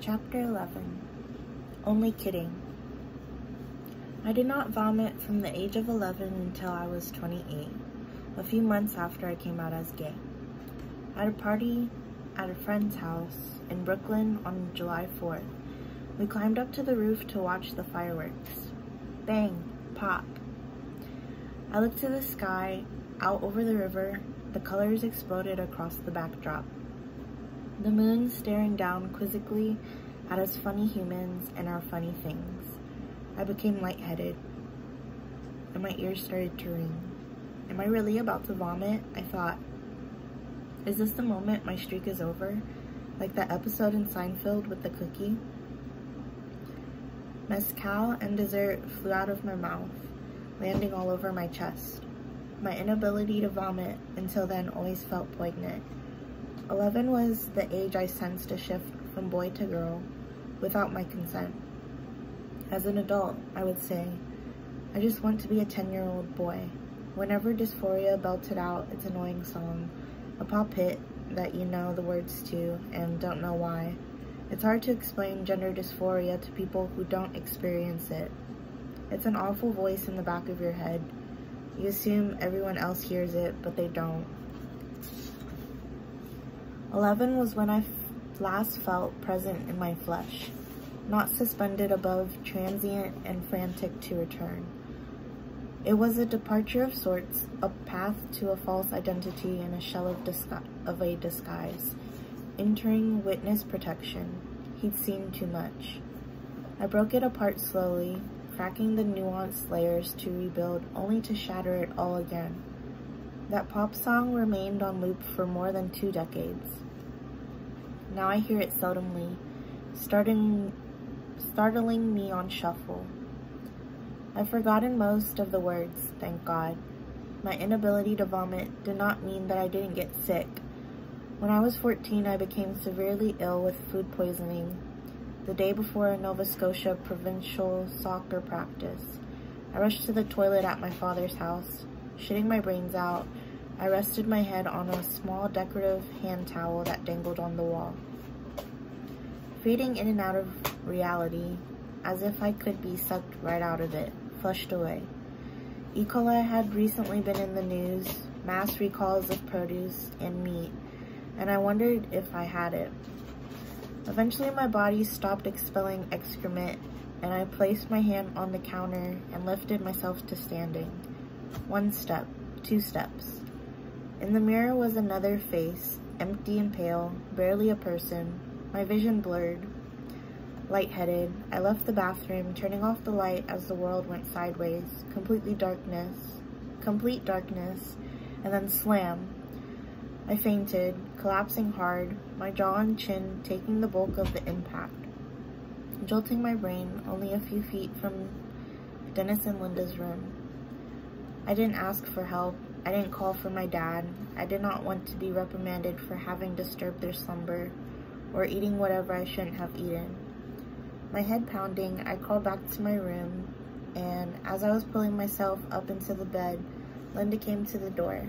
Chapter 11. Only kidding. I did not vomit from the age of 11 until I was 28, a few months after I came out as gay. At a party at a friend's house in Brooklyn on July 4th, we climbed up to the roof to watch the fireworks. Bang! Pop! I looked to the sky, out over the river. The colors exploded across the backdrop. The moon staring down quizzically at us funny humans and our funny things. I became lightheaded, and my ears started to ring. Am I really about to vomit? I thought. Is this the moment my streak is over? Like that episode in Seinfeld with the cookie? Mezcal and dessert flew out of my mouth, landing all over my chest. My inability to vomit until then always felt poignant. 11 was the age I sensed a shift from boy to girl without my consent. As an adult, I would say, I just want to be a 10-year-old boy. Whenever Dysphoria belted out its annoying song, a pop hit that you know the words to and don't know why, it's hard to explain gender dysphoria to people who don't experience it. It's an awful voice in the back of your head. You assume everyone else hears it, but they don't. 11 was when I last felt present in my flesh, not suspended above, transient and frantic to return. It was a departure of sorts, a path to a false identity in a shell of a disguise. Entering witness protection, he'd seen too much. I broke it apart slowly, cracking the nuanced layers to rebuild, only to shatter it all again. That pop song remained on loop for more than 2 decades. Now I hear it seldomly, startling me on shuffle. I've forgotten most of the words, thank God. My inability to vomit did not mean that I didn't get sick. When I was 14, I became severely ill with food poisoning the day before a Nova Scotia provincial soccer practice. I rushed to the toilet at my father's house. Shitting my brains out, I rested my head on a small decorative hand towel that dangled on the wall. Fading in and out of reality, as if I could be sucked right out of it, flushed away. E. coli had recently been in the news, mass recalls of produce and meat, and I wondered if I had it. Eventually my body stopped expelling excrement, and I placed my hand on the counter and lifted myself to standing. 1 step, 2 steps. In the mirror was another face, empty and pale, barely a person, my vision blurred. Lightheaded, I left the bathroom, turning off the light as the world went sideways, complete darkness, and then slam. I fainted, collapsing hard, my jaw and chin taking the bulk of the impact, jolting my brain only a few feet from Dennis and Linda's room. I didn't ask for help. I didn't call for my dad. I did not want to be reprimanded for having disturbed their slumber or eating whatever I shouldn't have eaten. My head pounding, I crawled back to my room, and as I was pulling myself up into the bed, Linda came to the door.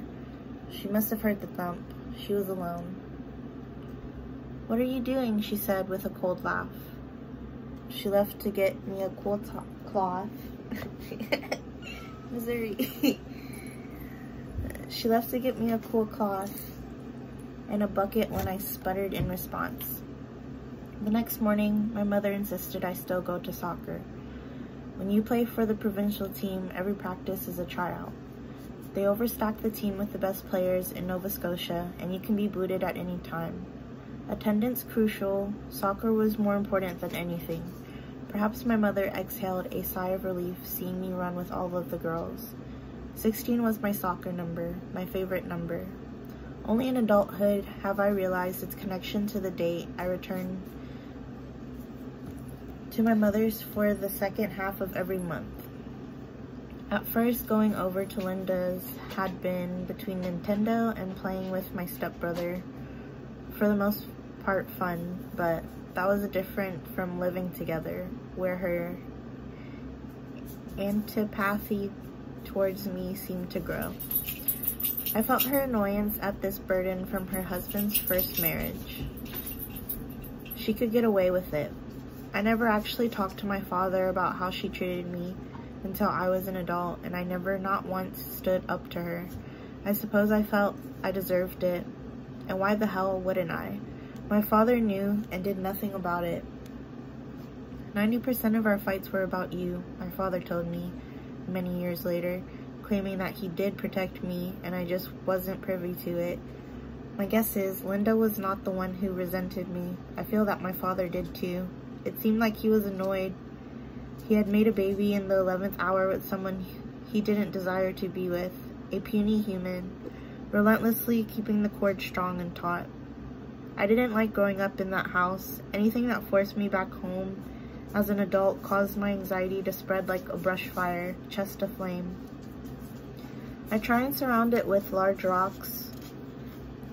She must have heard the thump. She was alone. "What are you doing?" she said with a cold laugh. She left to get me a cool cloth. Missouri. She left to get me a cool cloth and a bucket when I sputtered in response. The next morning, my mother insisted I still go to soccer. When you play for the provincial team, every practice is a tryout. They overstack the team with the best players in Nova Scotia, and you can be booted at any time. Attendance crucial, soccer was more important than anything. Perhaps my mother exhaled a sigh of relief seeing me run with all of the girls. 16 was my soccer number, my favorite number. Only in adulthood have I realized its connection to the date I returned to my mother's for the second half of every month. At first, going over to Linda's had been between Nintendo and playing with my stepbrother. For the most part fun, but that was different from living together, where her antipathy towards me seemed to grow. I felt her annoyance at this burden from her husband's first marriage. she could get away with it. I never actually talked to my father about how she treated me until I was an adult, and I never not once stood up to her. I suppose I felt I deserved it, and why the hell wouldn't I? My father knew and did nothing about it. 90% of our fights were about you, my father told me many years later, claiming that he did protect me and I just wasn't privy to it. My guess is Linda was not the one who resented me. I feel that my father did too. It seemed like he was annoyed. He had made a baby in the 11th hour with someone he didn't desire to be with, a puny human, relentlessly keeping the cord strong and taut. I didn't like growing up in that house. Anything that forced me back home as an adult caused my anxiety to spread like a brush fire, chest aflame. I try and surround it with large rocks,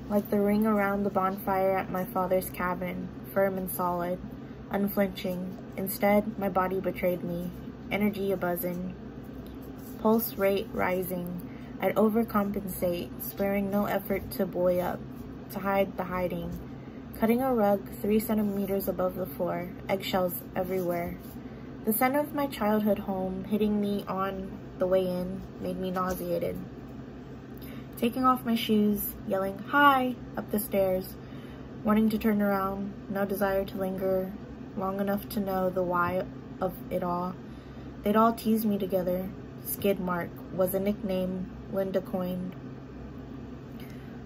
like the ring around the bonfire at my father's cabin, firm and solid, unflinching. Instead, my body betrayed me, energy a-buzzing, pulse rate rising. I'd overcompensate, sparing no effort to buoy up, to hide the hiding. Cutting a rug 3 centimeters above the floor, eggshells everywhere. The scent of my childhood home hitting me on the way in made me nauseated. Taking off my shoes, yelling, "Hi!" up the stairs, wanting to turn around, no desire to linger long enough to know the why of it all. They'd all tease me together. Skid Mark was a nickname Linda coined.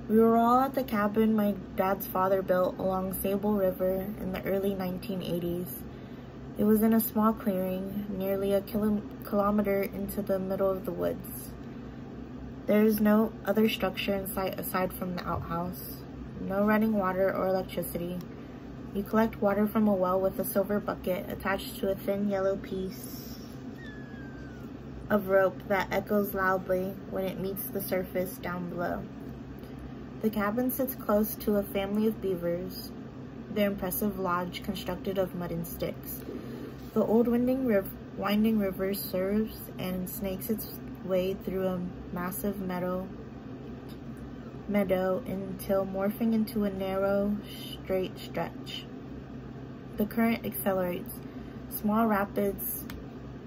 We were all at the cabin my dad's father built along Sable River in the early 1980s. It was in a small clearing, nearly a kilometer into the middle of the woods. There is no other structure in sight aside from the outhouse. No running water or electricity. You collect water from a well with a silver bucket attached to a thin yellow piece of rope that echoes loudly when it meets the surface down below. The cabin sits close to a family of beavers, their impressive lodge constructed of mud and sticks. The old winding river serves and snakes its way through a massive meadow until morphing into a narrow, straight stretch. The current accelerates. Small rapids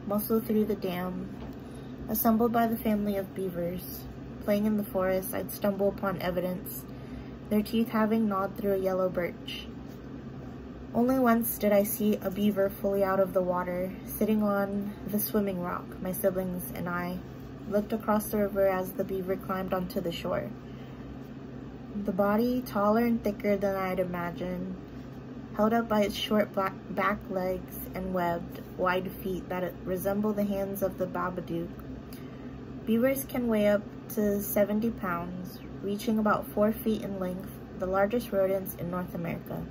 muscle through the dam, assembled by the family of beavers. Playing in the forest, I'd stumble upon evidence, their teeth having gnawed through a yellow birch. Only once did I see a beaver fully out of the water, sitting on the swimming rock. My siblings and I looked across the river as the beaver climbed onto the shore. The body, taller and thicker than I'd imagined, held up by its short back legs and webbed, wide feet that resemble the hands of the Babadook. Beavers can weigh up to 70 pounds, reaching about 4 feet in length, the largest rodents in North America.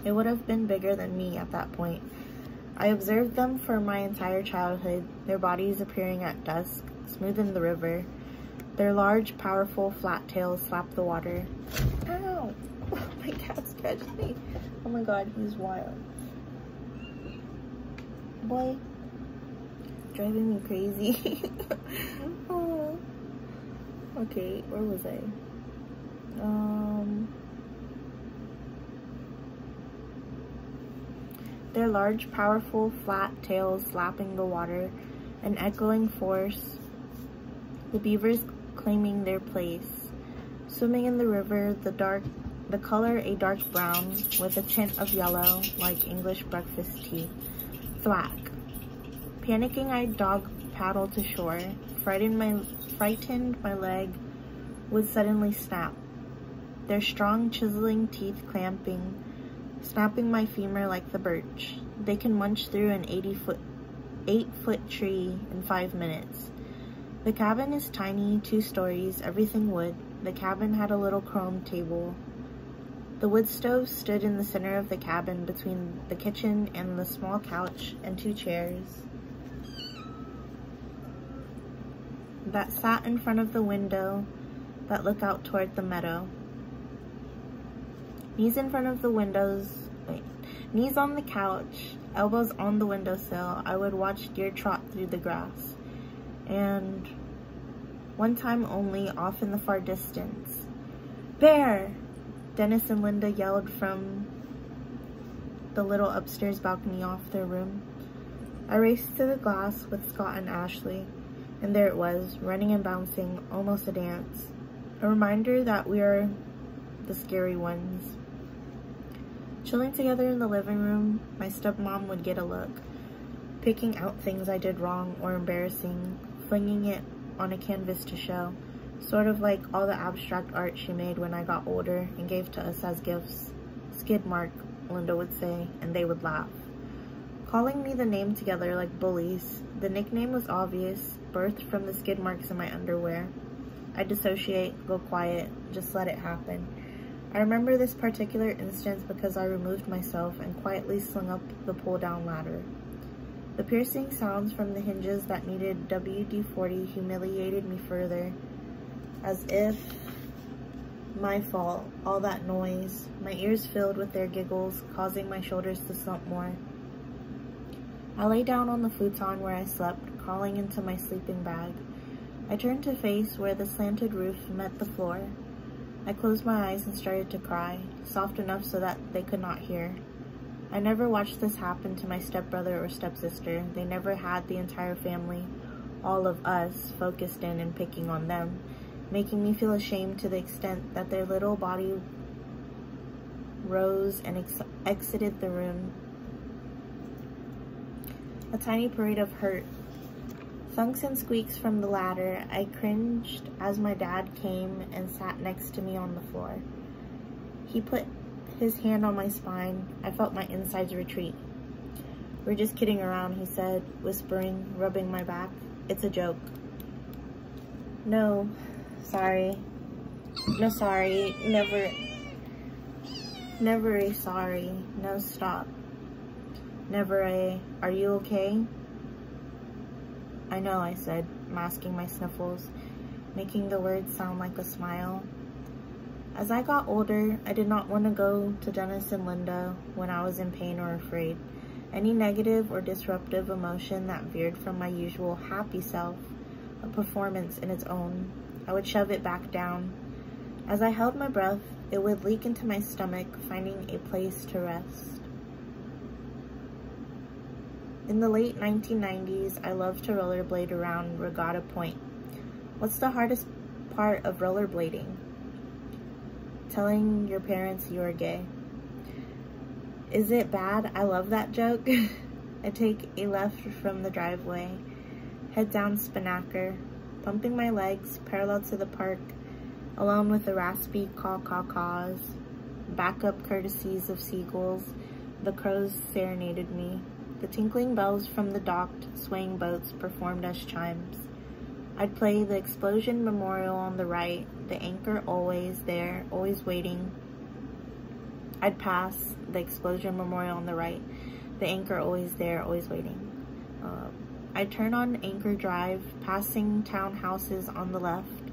It would have been bigger than me at that point. I observed them for my entire childhood, their bodies appearing at dusk, smooth in the river. Their large, powerful, flat tails slap the water. Ow! My cat scratched me. Oh my god, he's wild. Boy. Driving me crazy. Oh. Okay, where was I? Their large, powerful, flat tails slapping the water, an echoing force, the beavers claiming their place. Swimming in the river, the color a dark brown with a tint of yellow like English breakfast tea. Thwack. Panicking, I dog paddle to shore. Frightened, my leg would suddenly snap. Their strong, chiseling teeth snapping my femur like the birch. They can munch through an 8-foot tree in 5 minutes. The cabin is tiny, 2 stories, everything wood. The cabin had a little chrome table. The wood stove stood in the center of the cabin between the kitchen and the small couch and 2 chairs that sat in front of the window that looked out toward the meadow. Knees on the couch, elbows on the windowsill, I would watch deer trot through the grass. And one time only, off in the far distance, "Bear!" Dennis and Linda yelled from the little upstairs balcony off their room. I raced to the glass with Scott and Ashley, and there it was, running and bouncing, almost a dance. A reminder that we are the scary ones. Chilling together in the living room, my stepmom would get a look, picking out things I did wrong or embarrassing, flinging it on a canvas to show, sort of like all the abstract art she made when I got older and gave to us as gifts. Skid mark, Linda would say, and they would laugh. Calling me the name together like bullies, the nickname was obvious, birthed from the skid marks in my underwear. I dissociate, go quiet, just let it happen. I remember this particular instance because I removed myself and quietly slung up the pull-down ladder. The piercing sounds from the hinges that needed WD-40 humiliated me further, as if my fault, all that noise, my ears filled with their giggles, causing my shoulders to slump more. I lay down on the futon where I slept, crawling into my sleeping bag. I turned to face where the slanted roof met the floor. I closed my eyes and started to cry, soft enough so that they could not hear. I never watched this happen to my stepbrother or stepsister. They never had the entire family, all of us, focused in and picking on them, making me feel ashamed to the extent that their little body rose and exited the room. A tiny parade of hurt. Thunks and squeaks from the ladder. I cringed as my dad came and sat next to me on the floor. He put his hand on my spine. I felt my insides retreat. "We're just kidding around," he said, whispering, rubbing my back. "It's a joke." No, sorry. No, sorry. Never a sorry. No, stop. Never a, "Are you okay?" "I know," I said, masking my sniffles, making the words sound like a smile. As I got older, I did not want to go to Dennis and Linda when I was in pain or afraid. Any negative or disruptive emotion that veered from my usual happy self, a performance in its own, I would shove it back down. As I held my breath, it would leak into my stomach, finding a place to rest. In the late 1990s, I loved to rollerblade around Regatta Point. What's the hardest part of rollerblading? Telling your parents you are gay. Is it bad? I love that joke. I take a left from the driveway, head down Spinnaker, pumping my legs parallel to the park, along with the raspy caw-caw-caws, backup courtesies of seagulls. The crows serenaded me. The tinkling bells from the docked, swaying boats performed as chimes. I'd play the Explosion Memorial on the right, the anchor always there, always waiting. I'd pass the Explosion Memorial on the right, the anchor always there, always waiting. I'd turn on Anchor Drive, passing townhouses on the left,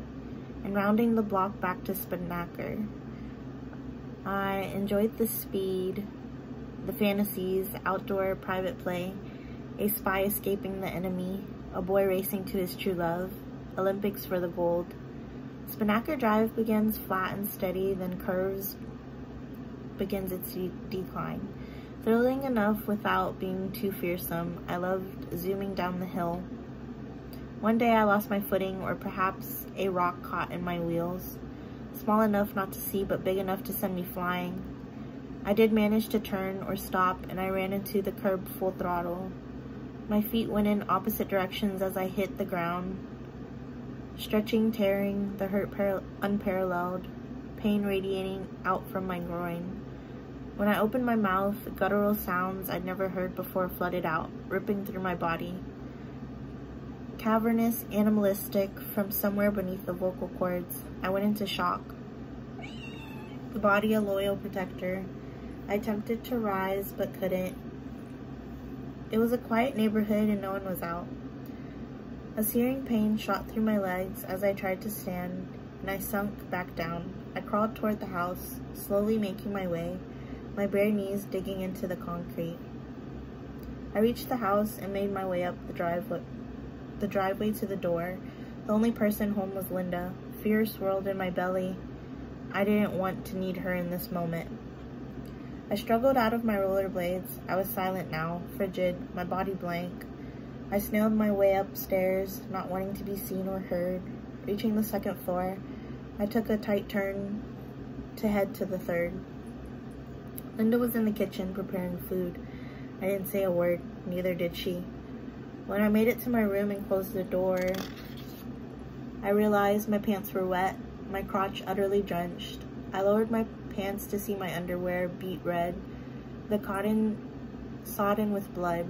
and rounding the block back to Spinnaker. I enjoyed the speed, the fantasies, outdoor private play, a spy escaping the enemy, a boy racing to his true love, Olympics for the gold. Spinnaker Drive begins flat and steady, then curves, begins its decline. Thrilling enough without being too fearsome, I loved zooming down the hill. One day I lost my footing, or perhaps a rock caught in my wheels, small enough not to see but big enough to send me flying. I did manage to turn or stop, and I ran into the curb full throttle. My feet went in opposite directions as I hit the ground, stretching, tearing, the hurt unparalleled, pain radiating out from my groin. When I opened my mouth, guttural sounds I'd never heard before flooded out, ripping through my body. Cavernous, animalistic, from somewhere beneath the vocal cords, I went into shock. The body a loyal protector. I attempted to rise, but couldn't. It was a quiet neighborhood and no one was out. A searing pain shot through my legs as I tried to stand, and I sunk back down. I crawled toward the house, slowly making my way, my bare knees digging into the concrete. I reached the house and made my way up the driveway to the door. The only person home was Linda. Fear swirled in my belly. I didn't want to need her in this moment. I struggled out of my rollerblades. I was silent now, frigid, my body blank. I snailed my way upstairs, not wanting to be seen or heard. Reaching the second floor, I took a tight turn to head to the third. Linda was in the kitchen preparing food. I didn't say a word, neither did she. When I made it to my room and closed the door, I realized my pants were wet, my crotch utterly drenched. I lowered my pants to see my underwear beet red, the cotton sodden with blood.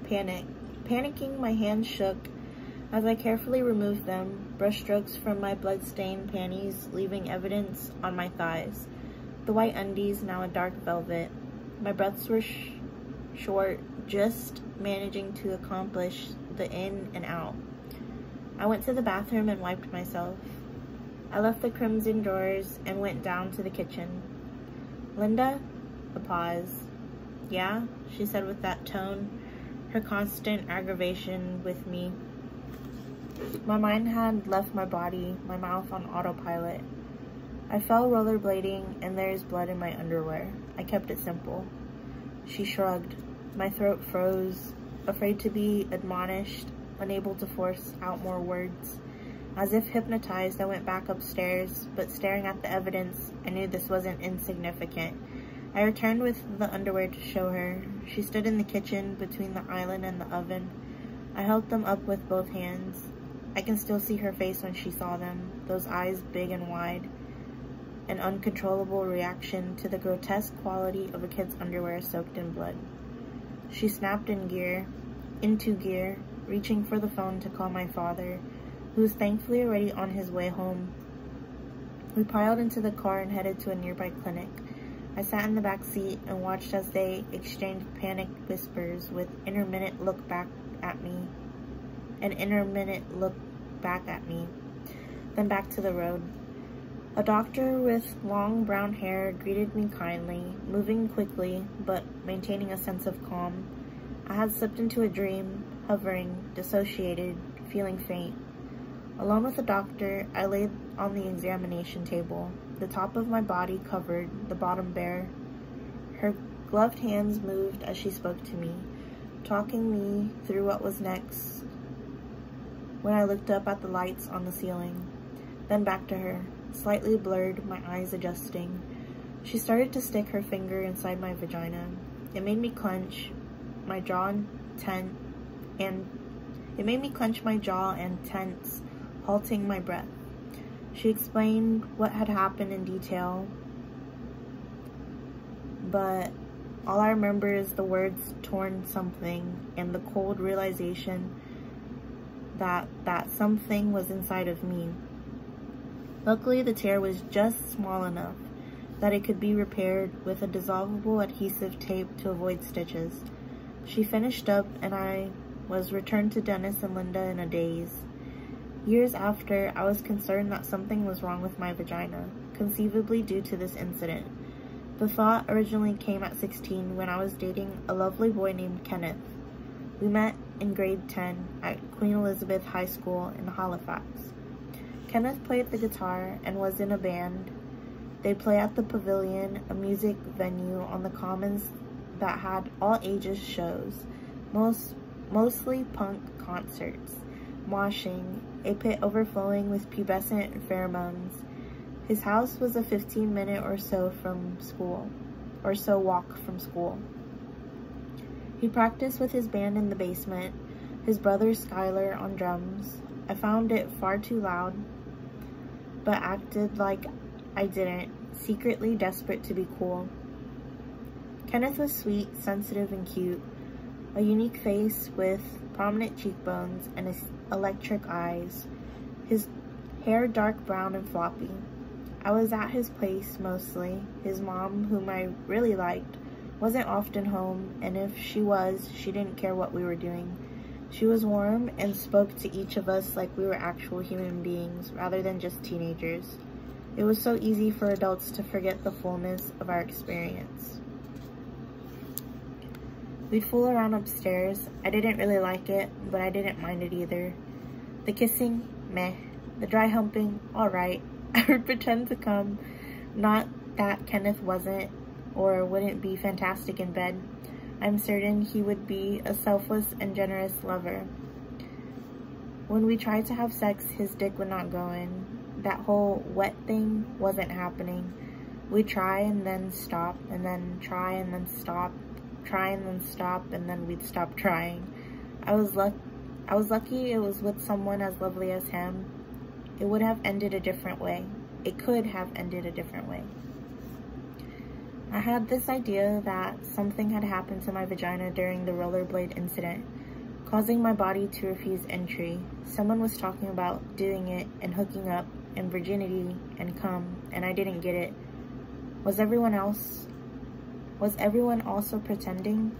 Panicking, my hands shook as I carefully removed them, brushstrokes from my blood-stained panties leaving evidence on my thighs. The white undies, now a dark velvet. My breaths were short, just managing to accomplish the in and out. I went to the bathroom and wiped myself. I left the crimson drawers and went down to the kitchen. Linda? A pause. Yeah, she said with that tone, her constant aggravation with me. My mind had left my body, my mouth on autopilot. I fell rollerblading and there's blood in my underwear. I kept it simple. She shrugged. My throat froze, afraid to be admonished, unable to force out more words. As if hypnotized, I went back upstairs, but staring at the evidence, I knew this wasn't insignificant. I returned with the underwear to show her. She stood in the kitchen between the island and the oven. I held them up with both hands. I can still see her face when she saw them, those eyes big and wide, an uncontrollable reaction to the grotesque quality of a kid's underwear soaked in blood. She snapped into gear, reaching for the phone to call my father, who was thankfully already on his way home. We piled into the car and headed to a nearby clinic. I sat in the back seat and watched as they exchanged panicked whispers with an intermittent look back at me, then back to the road. A doctor with long brown hair greeted me kindly, moving quickly, but maintaining a sense of calm. I had slipped into a dream, hovering, dissociated, feeling faint. Along with the doctor, I laid on the examination table, the top of my body covered, the bottom bare. Her gloved hands moved as she spoke to me, talking me through what was next. When I looked up at the lights on the ceiling, then back to her, slightly blurred, my eyes adjusting. She started to stick her finger inside my vagina. It made me clench my jaw and tense, halting my breath. She explained what had happened in detail, but all I remember is the words torn something and the cold realization that that something was inside of me. Luckily, the tear was just small enough that it could be repaired with a dissolvable adhesive tape to avoid stitches. She finished up and I was returned to Dennis and Linda in a daze. Years after, I was concerned that something was wrong with my vagina, conceivably due to this incident. The thought originally came at 16 when I was dating a lovely boy named Kenneth. We met in grade 10 at Queen Elizabeth High School in Halifax. Kenneth played the guitar and was in a band. They'd play at the Pavilion, a music venue on the Commons that had all ages shows, mostly punk concerts, moshing, a pit overflowing with pubescent pheromones. His house was a 15-minute or so walk from school. He practiced with his band in the basement, his brother Skylar on drums. I found it far too loud, but acted like I didn't, secretly desperate to be cool. Kenneth was sweet, sensitive, and cute, a unique face with prominent cheekbones and electric eyes, his hair dark brown and floppy. I was at his place mostly. His mom, whom I really liked, wasn't often home, and if she was, she didn't care what we were doing. She was warm and spoke to each of us like we were actual human beings rather than just teenagers. It was so easy for adults to forget the fullness of our experience. We'd fool around upstairs. I didn't really like it, but I didn't mind it either. The kissing, meh. The dry humping, alright. I would pretend to come. Not that Kenneth wasn't. or wouldn't be fantastic in bed. I'm certain he would be a selfless and generous lover. When we tried to have sex, his dick would not go in. That whole wet thing wasn't happening. We'd try and then stop, and then try and then stop, try and then stop, and then we'd stop trying. I was lucky it was with someone as lovely as him. It would have ended a different way. It could have ended a different way. I had this idea that something had happened to my vagina during the rollerblade incident, causing my body to refuse entry. Someone was talking about doing it and hooking up and virginity and cum, and I didn't get it. Was everyone also pretending?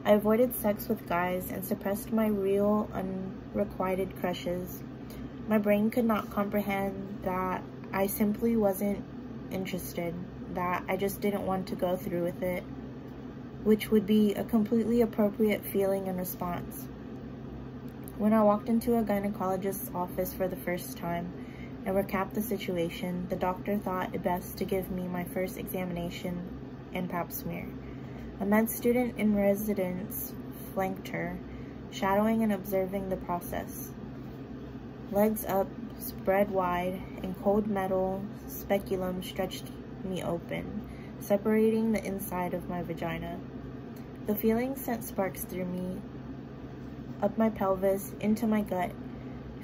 I avoided sex with guys and suppressed my real, unrequited crushes. My brain could not comprehend that I simply wasn't interested, that I just didn't want to go through with it, which would be a completely appropriate feeling and response. When I walked into a gynecologist's office for the first time and recapped the situation, the doctor thought it best to give me my first examination and pap smear. A med student in residence flanked her, shadowing and observing the process. Legs up, spread wide, and cold metal speculum stretched me open, separating the inside of my vagina. The feeling sent sparks through me, up my pelvis, into my gut,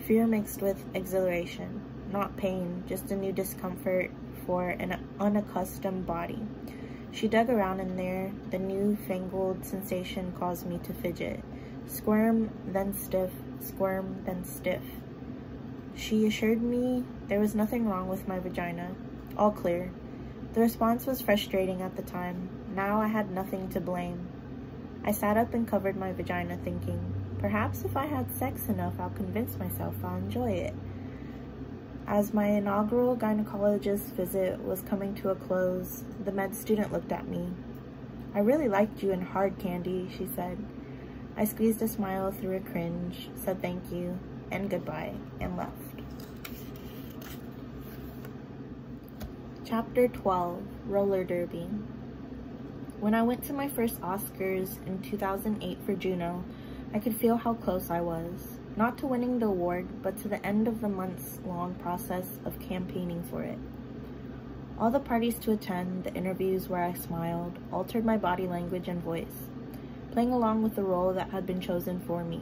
fear mixed with exhilaration. Not pain, just a new discomfort for an unaccustomed body. She dug around in there. The new-fangled sensation caused me to fidget. Squirm, then stiff, squirm, then stiff. She assured me there was nothing wrong with my vagina. All clear. The response was frustrating at the time. Now I had nothing to blame. I sat up and covered my vagina, thinking, perhaps if I had sex enough, I'll convince myself I'll enjoy it. As my inaugural gynecologist visit was coming to a close, the med student looked at me. I really liked you in hard candy, she said. I squeezed a smile through a cringe, said thank you and goodbye, and left. Chapter 12, Roller Derby. When I went to my first Oscars in 2008 for Juno, I could feel how close I was. Not to winning the award, but to the end of the months-long process of campaigning for it. All the parties to attend, the interviews where I smiled, altered my body language and voice, playing along with the role that had been chosen for me.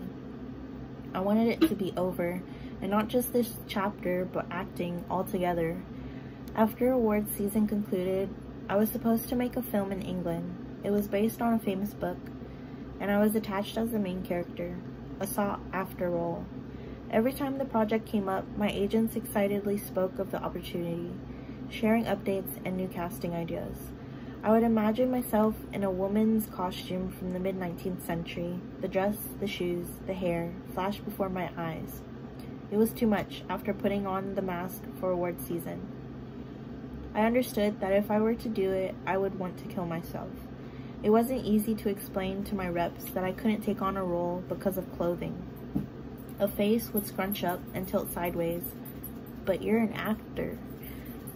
I wanted it to be over, and not just this chapter, but acting altogether. After award season concluded, I was supposed to make a film in England. It was based on a famous book, and I was attached as the main character. A sought-after role. Every time the project came up, my agents excitedly spoke of the opportunity, sharing updates and new casting ideas. I would imagine myself in a woman's costume from the mid-19th century. The dress, the shoes, the hair flashed before my eyes. It was too much after putting on the mask for award season. I understood that if I were to do it, I would want to kill myself. It wasn't easy to explain to my reps that I couldn't take on a role because of clothing. A face would scrunch up and tilt sideways, but you're an actor.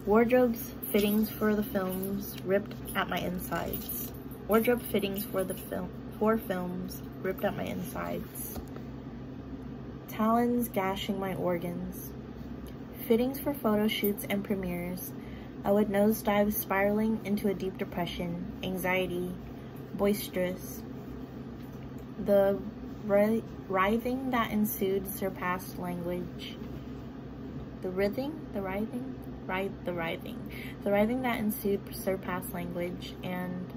Wardrobes fittings for the films ripped at my insides. Wardrobe fittings for films ripped at my insides. Talons gashing my organs. Fittings for photo shoots and premieres. I would nosedive, spiraling into a deep depression, anxiety, boisterous. The writhing that ensued surpassed language. The writhing that ensued surpassed language, and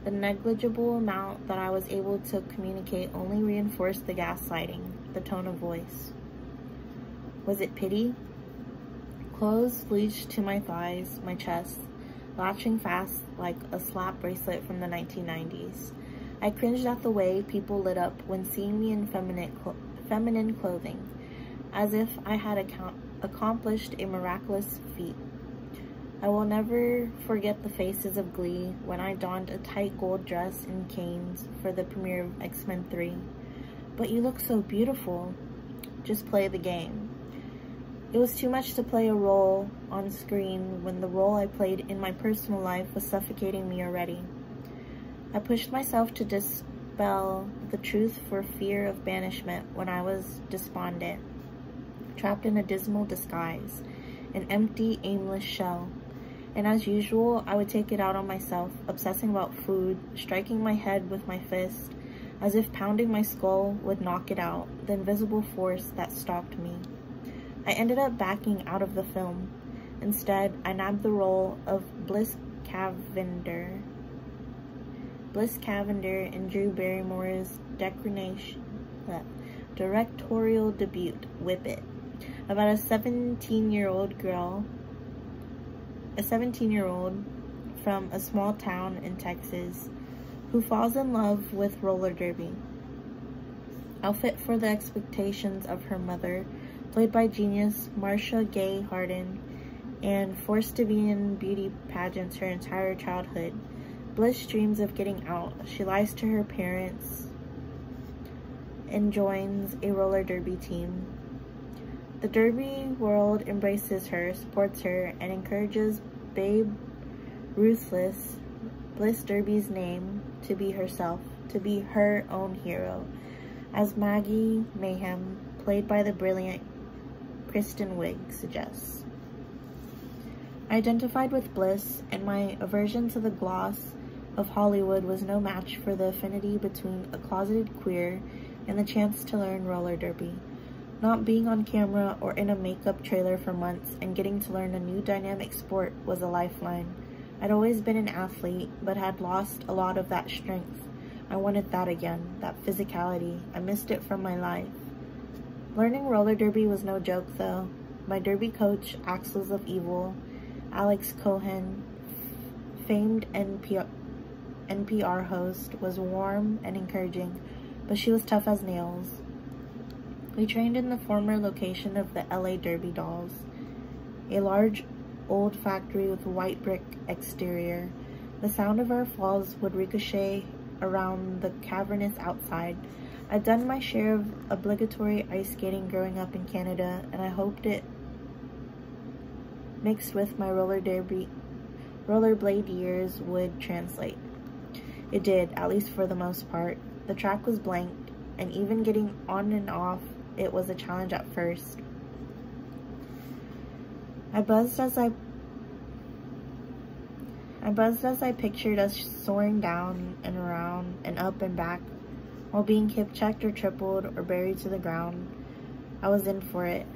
the negligible amount that I was able to communicate only reinforced the gaslighting, the tone of voice. Was it pity? Clothes bleached to my thighs, my chest, latching fast like a slap bracelet from the 1990s. I cringed at the way people lit up when seeing me in feminine clothing, as if I had accomplished a miraculous feat. I will never forget the faces of glee when I donned a tight gold dress and canes for the premiere of X-Men 3. But you look so beautiful. Just play the game. It was too much to play a role on screen when the role I played in my personal life was suffocating me already. I pushed myself to dispel the truth for fear of banishment when I was despondent, trapped in a dismal disguise, an empty, aimless shell. And as usual, I would take it out on myself, obsessing about food, striking my head with my fist, as if pounding my skull would knock it out, the invisible force that stalked me. I ended up backing out of the film. Instead, I nabbed the role of Bliss Cavender in Drew Barrymore's directorial debut, Whip It, about a 17-year-old from a small town in Texas who falls in love with roller derby. Outfit for the expectations of her mother, played by genius Marcia Gay Harden, and forced to be in beauty pageants her entire childhood. Bliss dreams of getting out. She lies to her parents and joins a roller derby team. The derby world embraces her, supports her, and encourages Babe Ruthless, Bliss Derby's name, to be herself, to be her own hero, as Maggie Mayhem, played by the brilliant Kristen Wiig, suggests. I identified with Bliss, and my aversion to the gloss of Hollywood was no match for the affinity between a closeted queer and the chance to learn roller derby. Not being on camera or in a makeup trailer for months and getting to learn a new dynamic sport was a lifeline. I'd always been an athlete, but had lost a lot of that strength. I wanted that again, that physicality. I missed it from my life. Learning roller derby was no joke, though. My derby coach, Axles of Evil, Alex Cohen, famed NPR host, was warm and encouraging, but she was tough as nails. We trained in the former location of the LA Derby Dolls, a large old factory with a white brick exterior. The sound of our falls would ricochet around the cavernous outside. I'd done my share of obligatory ice skating growing up in Canada, and I hoped it mixed with my rollerblade years would translate. It did, at least for the most part. The track was blank, and even getting on and off it was a challenge at first. I buzzed as I pictured us soaring down and around and up and back, while being hip-checked or tripled or buried to the ground. I was in for it.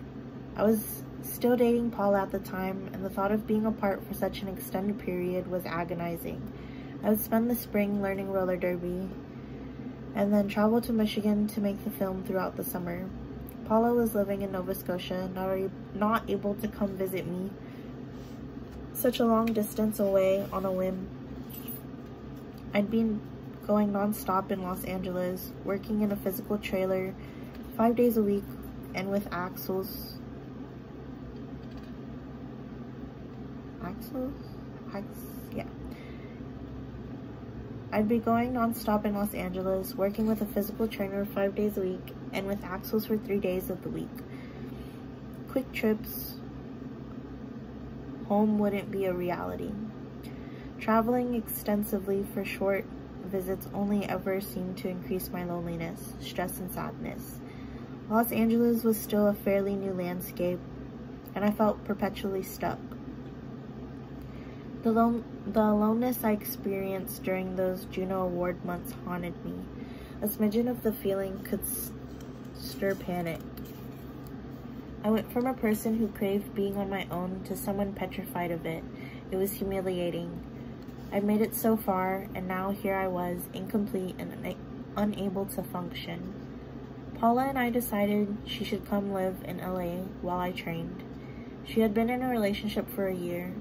I was still dating Paula at the time, and the thought of being apart for such an extended period was agonizing. I would spend the spring learning roller derby, and then travel to Michigan to make the film throughout the summer. Paula was living in Nova Scotia, not able to come visit me, such a long distance away on a whim. I'd been going non-stop in Los Angeles, working in a physical trailer 5 days a week, and with I'd be going non-stop in Los Angeles, working with a physical trainer 5 days a week, and with Axles for 3 days of the week. Quick trips home wouldn't be a reality. Traveling extensively for short visits only ever seemed to increase my loneliness, stress, and sadness. Los Angeles was still a fairly new landscape, and I felt perpetually stuck. The aloneness I experienced during those Juno Award months haunted me. A smidgen of the feeling could stir panic. I went from a person who craved being on my own to someone petrified of it. It was humiliating. I'd made it so far, and now here I was, incomplete and unable to function. Paula and I decided she should come live in LA while I trained. She had been in a relationship for a year.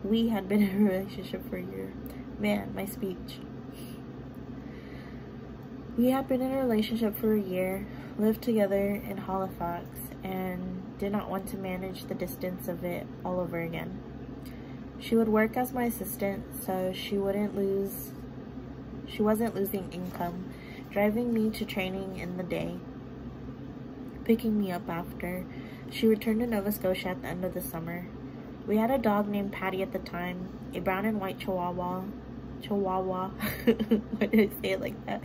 We had been in a relationship for a year. Man, my speech. We had been in a relationship for a year, lived together in Halifax, and did not want to manage the distance of it all over again. She would work as my assistant, so she wasn't losing income, driving me to training in the day, picking me up after, She returned to Nova Scotia at the end of the summer. We had a dog named Patty at the time, a brown and white Chihuahua. Why did I say it like that?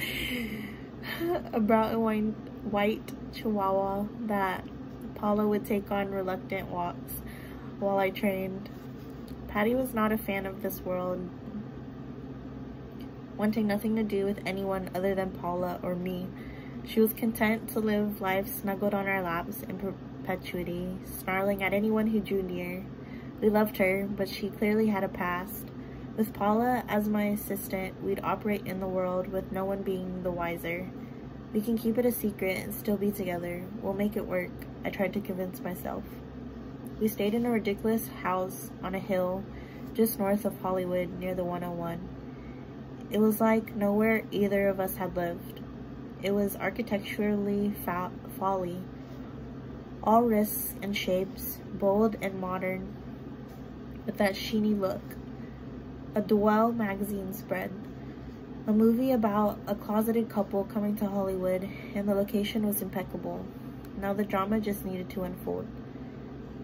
A brown and white Chihuahua that Paula would take on reluctant walks while I trained. Patty was not a fan of this world, wanting nothing to do with anyone other than Paula or me. She was content to live life snuggled on our laps in perpetuity, snarling at anyone who drew near. We loved her, but she clearly had a past. With Paula as my assistant, we'd operate in the world with no one being the wiser. We can keep it a secret and still be together. We'll make it work, I tried to convince myself. We stayed in a ridiculous house on a hill just north of Hollywood near the 101. It was like nowhere either of us had lived. It was architecturally folly, all risks and shapes, bold and modern, with that sheeny look. A Dwell magazine spread. A movie about a closeted couple coming to Hollywood, and the location was impeccable. Now the drama just needed to unfold.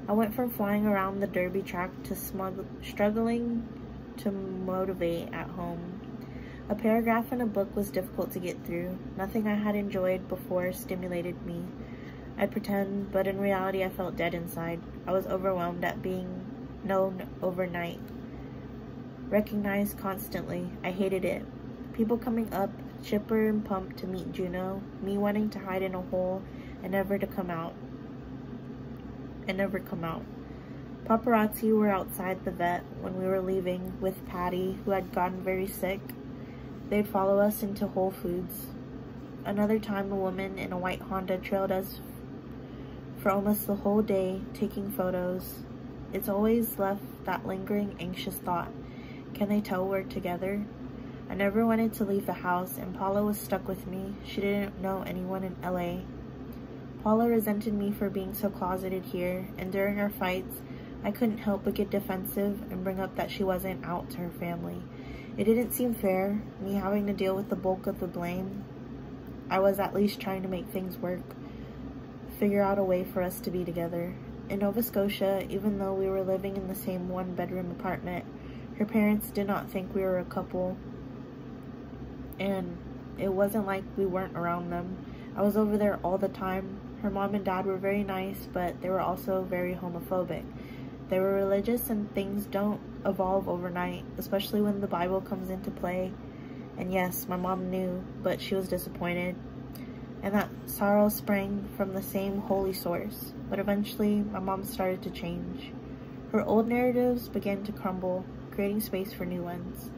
I went from flying around the derby track to struggling to motivate at home. A paragraph in a book was difficult to get through. Nothing I had enjoyed before stimulated me. I'd pretend, but in reality I felt dead inside. I was overwhelmed at being known overnight. Recognized constantly. I hated it. People coming up, chipper and pumped to meet Juno, me wanting to hide in a hole and never come out. Paparazzi were outside the vet when we were leaving with Patty, who had gotten very sick. They'd follow us into Whole Foods. Another time, a woman in a white Honda trailed us for almost the whole day, taking photos. It's always left that lingering, anxious thought. Can they tell we're together? I never wanted to leave the house, and Paula was stuck with me. She didn't know anyone in LA. Paula resented me for being so closeted here, and during our fights, I couldn't help but get defensive and bring up that she wasn't out to her family. It didn't seem fair, me having to deal with the bulk of the blame. I was at least trying to make things work, figure out a way for us to be together. In Nova Scotia, even though we were living in the same one-bedroom apartment, her parents did not think we were a couple, and it wasn't like we weren't around them. I was over there all the time. Her mom and dad were very nice, but they were also very homophobic. They were religious, and things don't evolve overnight, especially when the Bible comes into play. And yes, my mom knew, but she was disappointed. And that sorrow sprang from the same holy source. But eventually, my mom started to change. Her old narratives began to crumble, creating space for new ones.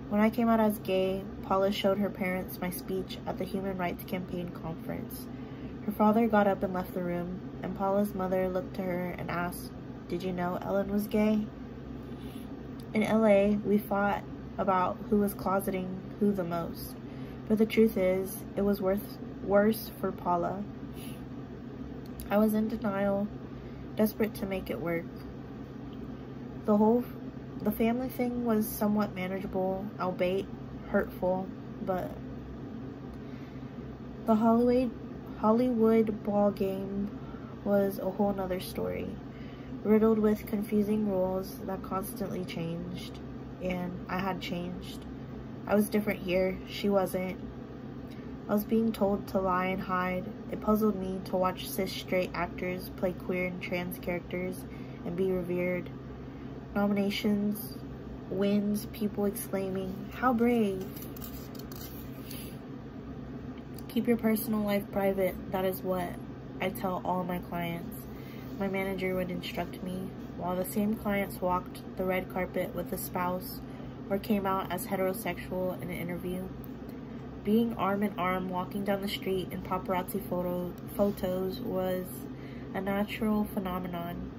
When I came out as gay, Paula showed her parents my speech at the Human Rights Campaign conference. Her father got up and left the room, and Paula's mother looked to her and asked, "Did you know Ellen was gay?" In LA, we fought about who was closeting who the most. But the truth is, it was worse for Paula. I was in denial, desperate to make it work. The family thing was somewhat manageable, albeit hurtful, but the Hollywood ball game was a whole nother story, riddled with confusing rules that constantly changed, and I had changed. I was different here, she wasn't. I was being told to lie and hide. It puzzled me to watch cis-straight actors play queer and trans characters and be revered. Nominations, wins, people exclaiming, "How brave!" Keep your personal life private, that is what I tell all my clients. My manager would instruct me, while the same clients walked the red carpet with a spouse or came out as heterosexual in an interview. Being arm in arm walking down the street in paparazzi photos was a natural phenomenon,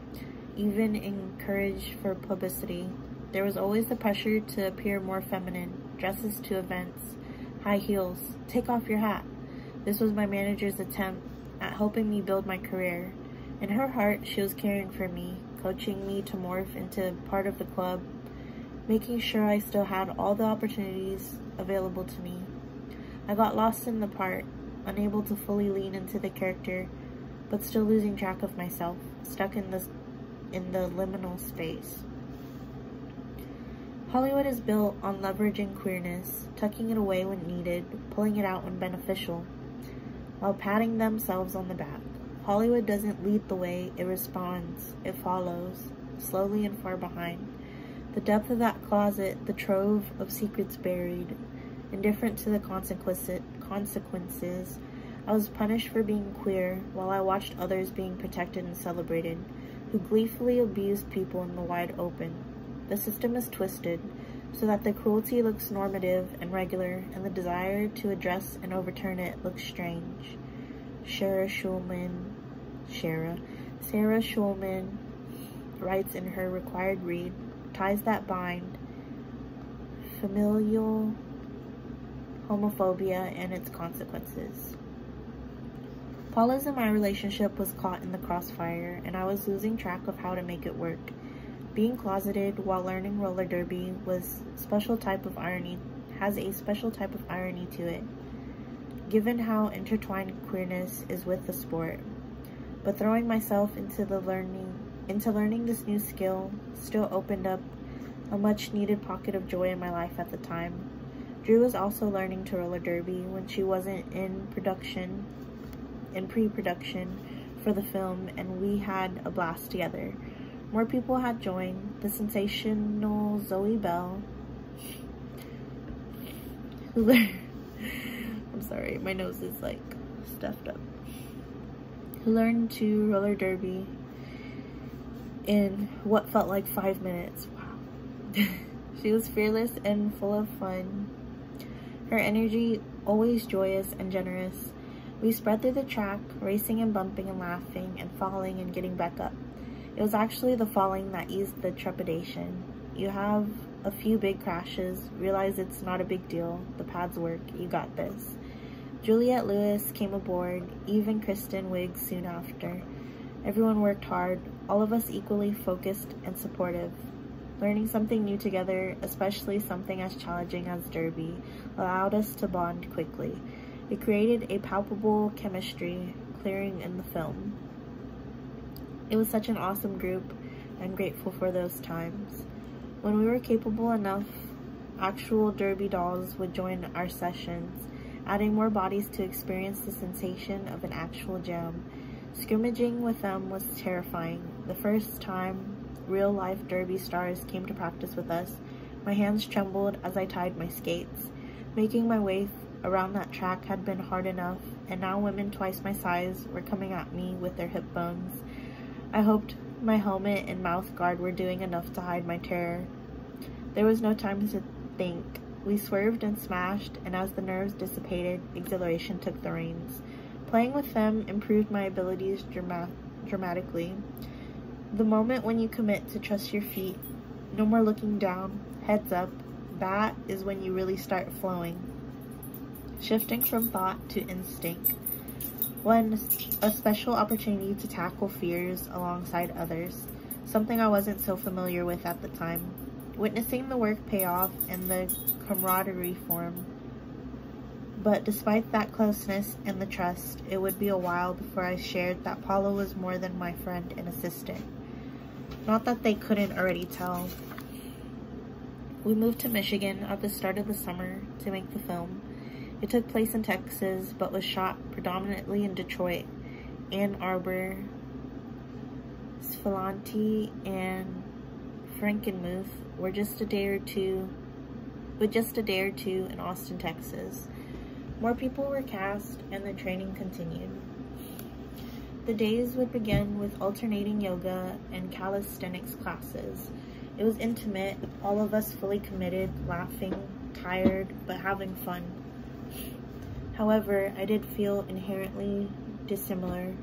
even encouraged for publicity. There was always the pressure to appear more feminine, dresses to events, high heels, take off your hat. This was my manager's attempt at helping me build my career. In her heart, she was caring for me, coaching me to morph into part of the club, making sure I still had all the opportunities available to me. I got lost in the part, unable to fully lean into the character but still losing track of myself, stuck in the liminal space. Hollywood is built on leveraging queerness, tucking it away when needed, pulling it out when beneficial, while patting themselves on the back. Hollywood doesn't lead the way, it responds, it follows, slowly and far behind. The depth of that closet, the trove of secrets buried, indifferent to the consequences. I was punished for being queer, while I watched others being protected and celebrated, who gleefully abused people in the wide open. The system is twisted, so that the cruelty looks normative and regular, and the desire to address and overturn it looks strange. Sarah Schulman writes in her required read, ties that bind, familial homophobia and its consequences. Paula's and my relationship was caught in the crossfire, and I was losing track of how to make it work. Being closeted while learning roller derby has a special type of irony to it, given how intertwined queerness is with the sport. But throwing myself into learning this new skill still opened up a much needed pocket of joy in my life at the time. Drew was also learning to roller derby when she wasn't in pre-production for the film, and we had a blast together. More people had joined. The sensational Zoe Bell, I'm sorry, my nose is like stuffed up, who learned to roller derby in what felt like 5 minutes. Wow. She was fearless and full of fun. Her energy, always joyous and generous. We spread through the track, racing and bumping and laughing and falling and getting back up. It was actually the falling that eased the trepidation. You have a few big crashes, realize it's not a big deal, the pads work, you got this. Juliette Lewis came aboard, Eve and Kristen Wiggs soon after. Everyone worked hard, all of us equally focused and supportive. Learning something new together, especially something as challenging as derby, allowed us to bond quickly. It created a palpable chemistry, clearing in the film. It was such an awesome group. I'm grateful for those times. When we were capable enough, actual derby dolls would join our sessions, adding more bodies to experience the sensation of an actual jam. Scrimmaging with them was terrifying. The first time real-life derby stars came to practice with us, my hands trembled as I tied my skates. Making my way around that track had been hard enough, and now women twice my size were coming at me with their hip bones. I hoped my helmet and mouth guard were doing enough to hide my terror. There was no time to think. We swerved and smashed, and as the nerves dissipated, exhilaration took the reins. Playing with them improved my abilities dramatically. The moment when you commit to trust your feet, no more looking down, heads up, that is when you really start flowing. Shifting from thought to instinct. A special opportunity to tackle fears alongside others, something I wasn't so familiar with at the time. Witnessing the work pay off and the camaraderie form. But despite that closeness and the trust, it would be a while before I shared that Paula was more than my friend and assistant. Not that they couldn't already tell. We moved to Michigan at the start of the summer to make the film. It took place in Texas, but was shot predominantly in Detroit, Ann Arbor, Ypsilanti, and Frankenmuth were just a day or two in Austin, Texas. More people were cast, and the training continued. The days would begin with alternating yoga and calisthenics classes. It was intimate, all of us fully committed, laughing, tired, but having fun. However, I did feel inherently dissimilar,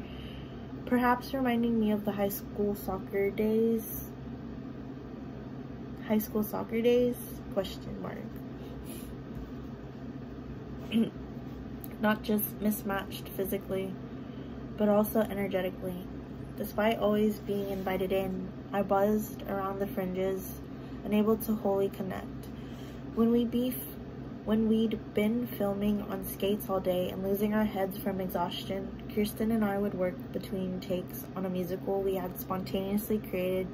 perhaps reminding me of the high school soccer days? Question mark. Not just mismatched physically, but also energetically. Despite always being invited in, I buzzed around the fringes, unable to wholly connect. When we beef, When we'd been filming on skates all day and losing our heads from exhaustion, Kirsten and I would work between takes on a musical we had spontaneously created,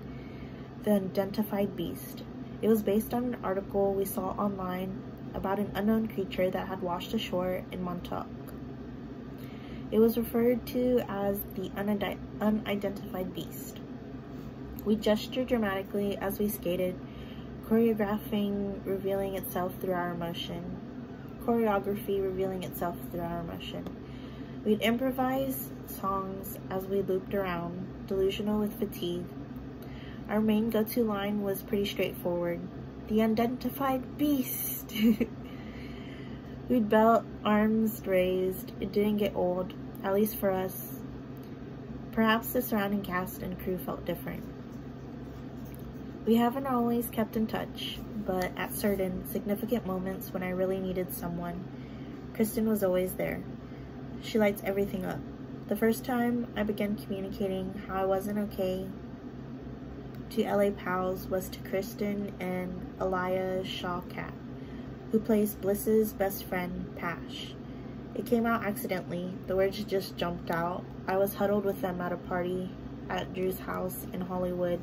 The Unidentified Beast. It was based on an article we saw online about an unknown creature that had washed ashore in Montauk. It was referred to as the Unidentified Beast. We gestured dramatically as we skated, choreography revealing itself through our emotion. We'd improvise songs as we looped around, delusional with fatigue. Our main go-to line was pretty straightforward: "The Unidentified Beast!" We'd belt, arms raised. It didn't get old, at least for us. Perhaps the surrounding cast and crew felt different. We haven't always kept in touch, but at certain significant moments when I really needed someone, Kirsten was always there. She lights everything up. The first time I began communicating how I wasn't okay to LA pals was to Kirsten and Aliyah Shawkat, who plays Bliss's best friend, Pash. It came out accidentally. The words just jumped out. I was huddled with them at a party at Drew's house in Hollywood.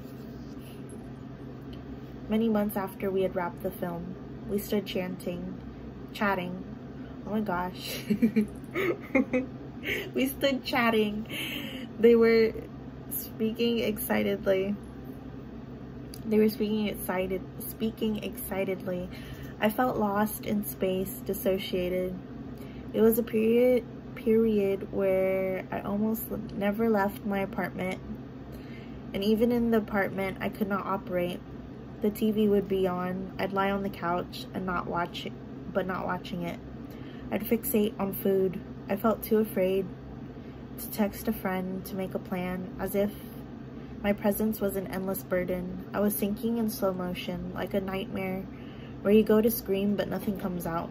Many months after we had wrapped the film, we stood chatting. Oh my gosh. We stood chatting. They were speaking excitedly. I felt lost in space, dissociated. It was a period where I almost never left my apartment. And even in the apartment, I could not operate. The TV would be on. I'd lie on the couch and not watching it. I'd fixate on food. I felt too afraid to text a friend to make a plan, as if my presence was an endless burden. I was sinking in slow motion, like a nightmare where you go to scream but nothing comes out.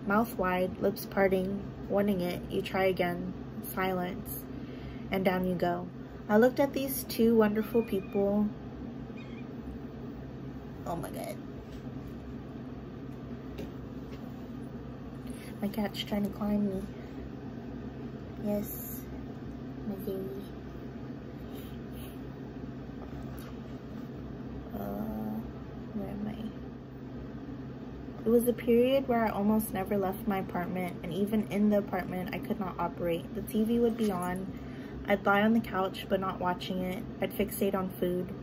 Mouth wide, lips parting, wanting it, you try again, silence, and down you go. I looked at these two wonderful people. Oh my god. My cat's trying to climb me. Yes, my baby. Where am I? It was a period where I almost never left my apartment, and even in the apartment, I could not operate. The TV would be on. I'd lie on the couch, but not watching it. I'd fixate on food.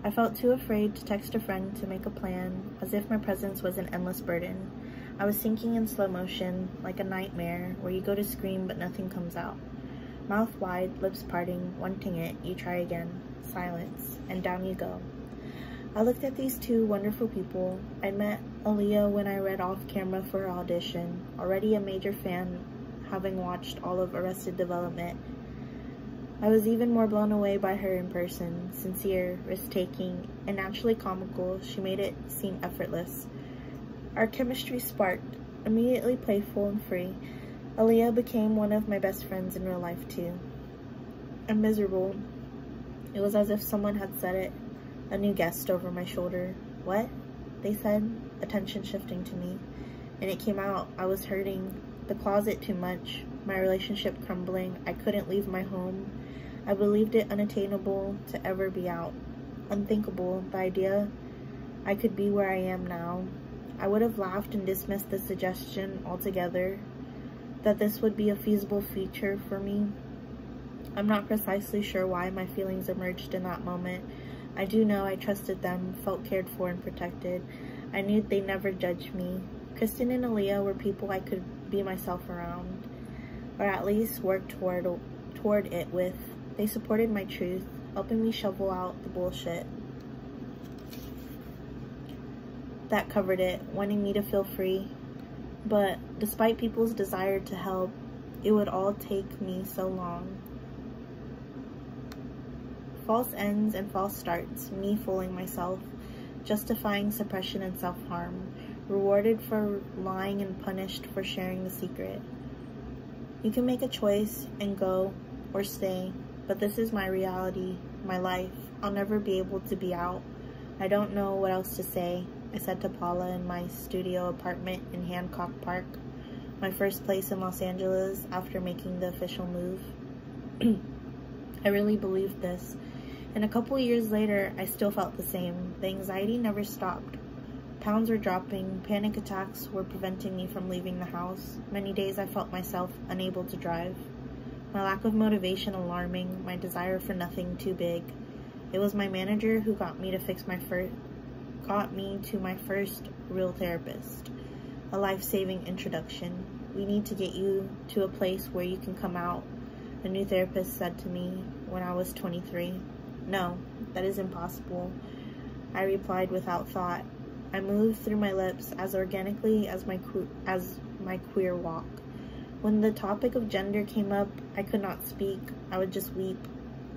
I felt too afraid to text a friend to make a plan, as if my presence was an endless burden. I was sinking in slow motion, like a nightmare, where you go to scream but nothing comes out. Mouth wide, lips parting, wanting it, you try again, silence, and down you go. I looked at these two wonderful people. I met Aliyah when I read off camera for her audition, already a major fan, having watched all of Arrested Development. I was even more blown away by her in person, sincere, risk-taking, and naturally comical. She made it seem effortless. Our chemistry sparked, immediately playful and free. Aliyah became one of my best friends in real life too. I'm miserable. It was as if someone had said it, a new guest over my shoulder. What? They said, attention shifting to me. And it came out. I was hurting. The closet too much. My relationship crumbling. I couldn't leave my home. I believed it unattainable to ever be out. Unthinkable, the idea I could be where I am now. I would have laughed and dismissed the suggestion altogether that this would be a feasible future for me. I'm not precisely sure why my feelings emerged in that moment. I do know I trusted them, felt cared for and protected. I knew they'd never judge me. Kirsten and Aliyah were people I could be myself around, or at least work toward it with. They supported my truth, helping me shovel out the bullshit that covered it, wanting me to feel free. But despite people's desire to help, it would all take me so long. False ends and false starts, me fooling myself, justifying suppression and self-harm, rewarded for lying and punished for sharing the secret. You can make a choice and go or stay, but this is my reality, my life. I'll never be able to be out. I don't know what else to say. I said to Paula in my studio apartment in Hancock Park, my first place in Los Angeles after making the official move. I really believed this, and a couple years later, I still felt the same. The anxiety never stopped. Pounds were dropping, panic attacks were preventing me from leaving the house. Many days I felt myself unable to drive. My lack of motivation alarming, my desire for nothing too big. It was my manager who got me to my first real therapist. A life-saving introduction. We need to get you to a place where you can come out, a new therapist said to me when I was 23. No, that is impossible, I replied without thought. I moved through my lips as organically as my queer walk. When the topic of gender came up, I could not speak. I would just weep.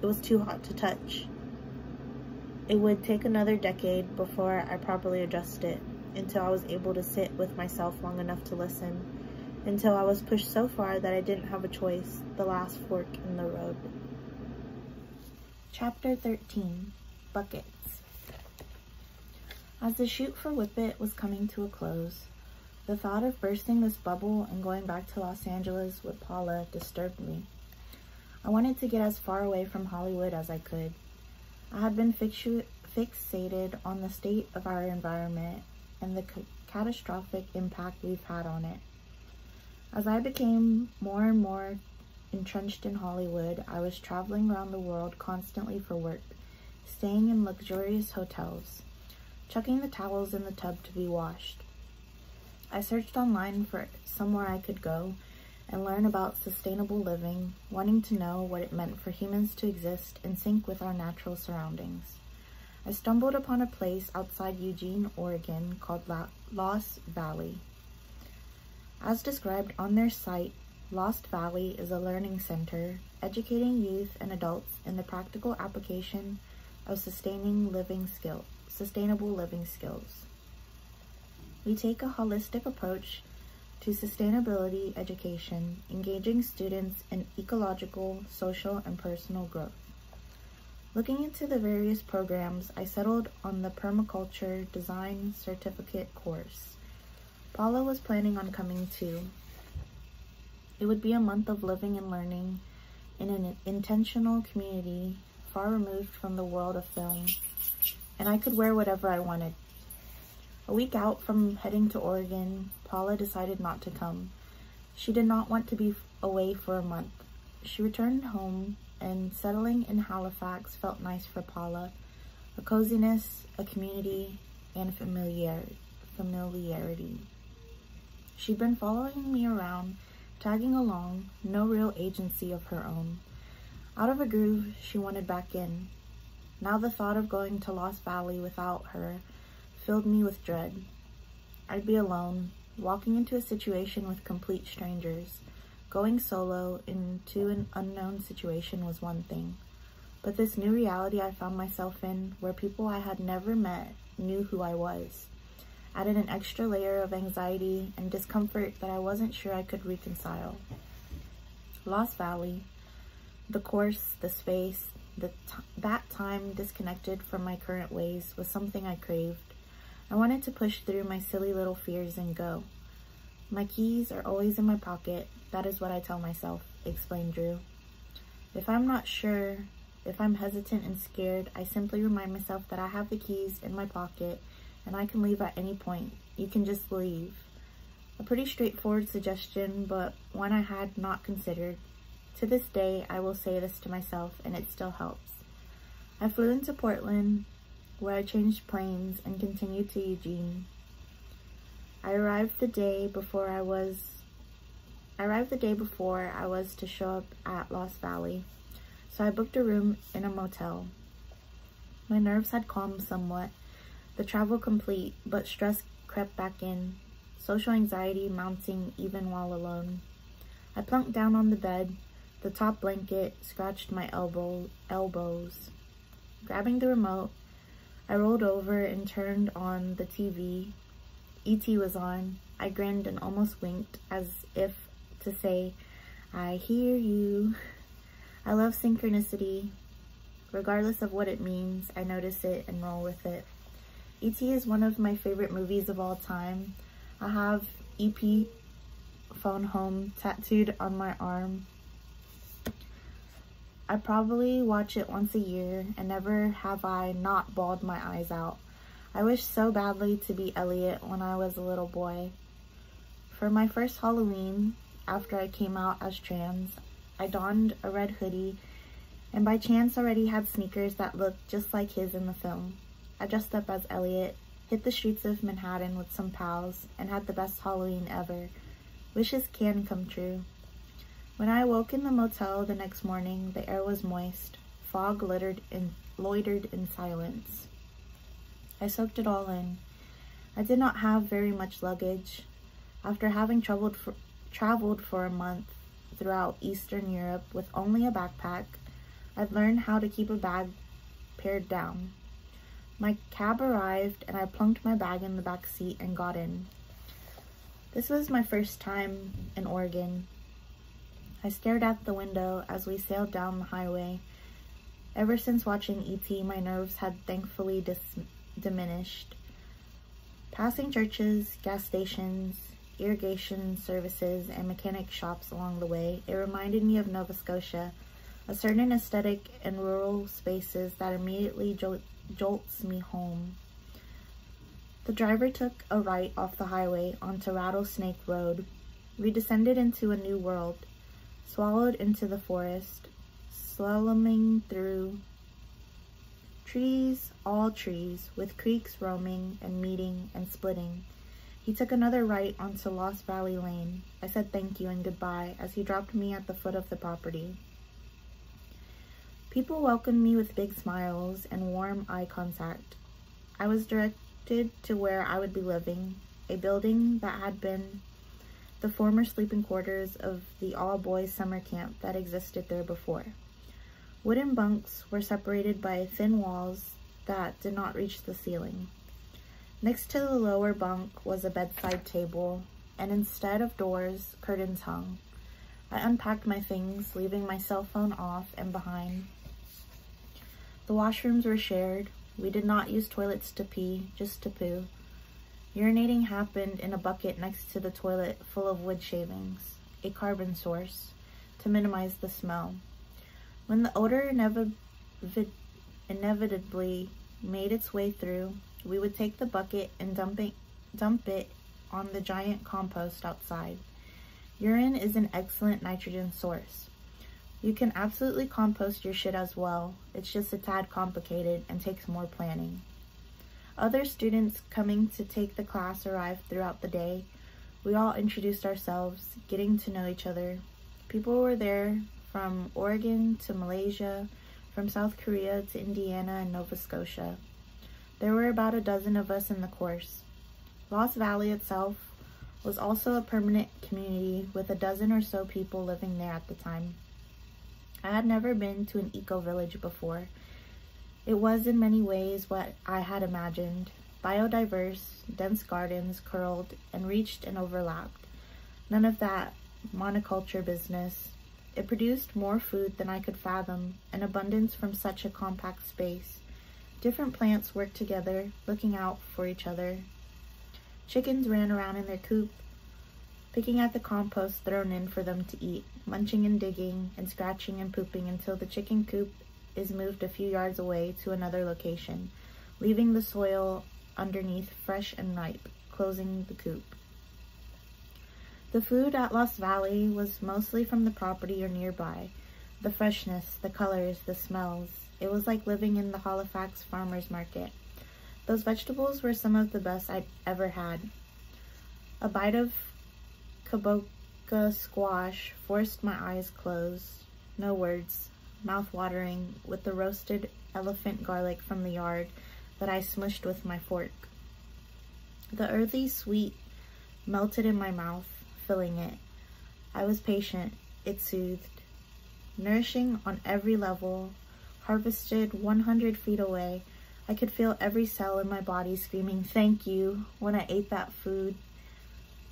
It was too hot to touch. It would take another decade before I properly addressed it, until I was able to sit with myself long enough to listen, until I was pushed so far that I didn't have a choice, the last fork in the road. Chapter 13. Buckets. As the shoot for Whippet was coming to a close, the thought of bursting this bubble and going back to Los Angeles with Paula disturbed me. I wanted to get as far away from Hollywood as I could. I had been fixated on the state of our environment and the catastrophic impact we've had on it. As I became more and more entrenched in Hollywood, I was traveling around the world constantly for work, staying in luxurious hotels, chucking the towels in the tub to be washed. I searched online for somewhere I could go and learn about sustainable living, wanting to know what it meant for humans to exist in sync with our natural surroundings. I stumbled upon a place outside Eugene, Oregon called Lost Valley. As described on their site, Lost Valley is a learning center, educating youth and adults in the practical application of sustainable living skills. We take a holistic approach to sustainability education, engaging students in ecological, social, and personal growth. Looking into the various programs, I settled on the Permaculture Design Certificate course. Paula was planning on coming too. It would be a month of living and learning in an intentional community far removed from the world of film, and I could wear whatever I wanted. A week out from heading to Oregon, Paula decided not to come. She did not want to be away for a month. She returned home, and settling in Halifax felt nice for Paula. A coziness, a community, and familiarity. She'd been following me around, tagging along, no real agency of her own. Out of a groove, she wanted back in. Now the thought of going to Lost Valley without her filled me with dread. I'd be alone, walking into a situation with complete strangers. Going solo into an unknown situation was one thing, but this new reality I found myself in, where people I had never met knew who I was, added an extra layer of anxiety and discomfort that I wasn't sure I could reconcile. Lost Valley, the course, the space, that time disconnected from my current ways was something I craved. I wanted to push through my silly little fears and go. My keys are always in my pocket. That is what I tell myself, explained Drew. If I'm not sure, if I'm hesitant and scared, I simply remind myself that I have the keys in my pocket and I can leave at any point. You can just leave. A pretty straightforward suggestion, but one I had not considered. To this day, I will say this to myself, and it still helps. I flew into Portland, where I changed planes and continued to Eugene. I arrived the day before I was to show up at Lost Valley, so I booked a room in a motel. My nerves had calmed somewhat, the travel complete, but stress crept back in, social anxiety mounting even while alone. I plunked down on the bed, the top blanket scratched my elbows. Grabbing the remote, I rolled over and turned on the TV. E.T. was on. I grinned and almost winked as if to say, I hear you. I love synchronicity. Regardless of what it means, I notice it and roll with it. E.T. is one of my favorite movies of all time. I have EP Phone Home tattooed on my arm. I probably watch it once a year, and never have I not bawled my eyes out. I wish so badly to be Elliot when I was a little boy. For my first Halloween, after I came out as trans, I donned a red hoodie, and by chance already had sneakers that looked just like his in the film. I dressed up as Elliot, hit the streets of Manhattan with some pals, and had the best Halloween ever. Wishes can come true. When I awoke in the motel the next morning, the air was moist. Fog loitered in silence. I soaked it all in. I did not have very much luggage. After having traveled for a month throughout Eastern Europe with only a backpack, I'd learned how to keep a bag pared down. My cab arrived, and I plunked my bag in the back seat and got in. This was my first time in Oregon. I stared out the window as we sailed down the highway. Ever since watching E.T., my nerves had thankfully diminished. Passing churches, gas stations, irrigation services, and mechanic shops along the way, it reminded me of Nova Scotia, a certain aesthetic in rural spaces that immediately jolts me home. The driver took a right off the highway onto Rattlesnake Road. We descended into a new world, swallowed into the forest, slaloming through trees, all trees, with creeks roaming and meeting and splitting. He took another right onto Lost Valley Lane. I said thank you and goodbye as he dropped me at the foot of the property. People welcomed me with big smiles and warm eye contact. I was directed to where I would be living, a building that had been the former sleeping quarters of the all-boys summer camp that existed there before. Wooden bunks were separated by thin walls that did not reach the ceiling. Next to the lower bunk was a bedside table, and instead of doors, curtains hung. I unpacked my things, leaving my cell phone off and behind. The washrooms were shared. We did not use toilets to pee, just to poo. Urinating happened in a bucket next to the toilet full of wood shavings, a carbon source, to minimize the smell. When the odor inevitably made its way through, we would take the bucket and dump it on the giant compost outside. Urine is an excellent nitrogen source. You can absolutely compost your shit as well. It's just a tad complicated and takes more planning. Other students coming to take the class arrived throughout the day. We all introduced ourselves, getting to know each other. People were there from Oregon to Malaysia, from South Korea to Indiana and Nova Scotia. There were about a dozen of us in the course. Lost Valley itself was also a permanent community with a dozen or so people living there at the time. I had never been to an eco-village before. It was in many ways what I had imagined. Biodiverse, dense gardens curled and reached and overlapped. None of that monoculture business. It produced more food than I could fathom, an abundance from such a compact space. Different plants worked together, looking out for each other. Chickens ran around in their coop, picking at the compost thrown in for them to eat, munching and digging and scratching and pooping until the chicken coop is moved a few yards away to another location, leaving the soil underneath fresh and ripe, closing the coop. The food at Lost Valley was mostly from the property or nearby. The freshness, the colors, the smells. It was like living in the Halifax farmer's market. Those vegetables were some of the best I'd ever had. A bite of kaboka squash forced my eyes closed. No words. Mouth-watering with the roasted elephant garlic from the yard that I smushed with my fork. The earthy sweet melted in my mouth, filling it. I was patient. It soothed. Nourishing on every level, harvested 100 feet away, I could feel every cell in my body screaming thank you when I ate that food.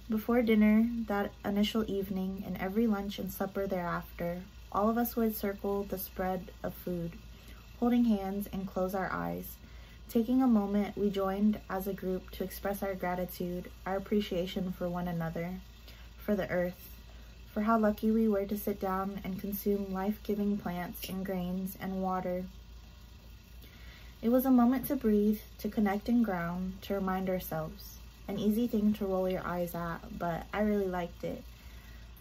Before dinner, that initial evening, and every lunch and supper thereafter, all of us would circle the spread of food, holding hands and close our eyes, Taking a moment, we joined as a group to express our gratitude, our appreciation for one another, for the earth, for how lucky we were to sit down and consume life-giving plants and grains and water. It was a moment to breathe, to connect and ground, to remind ourselves. An easy thing to roll your eyes at, but I really liked it.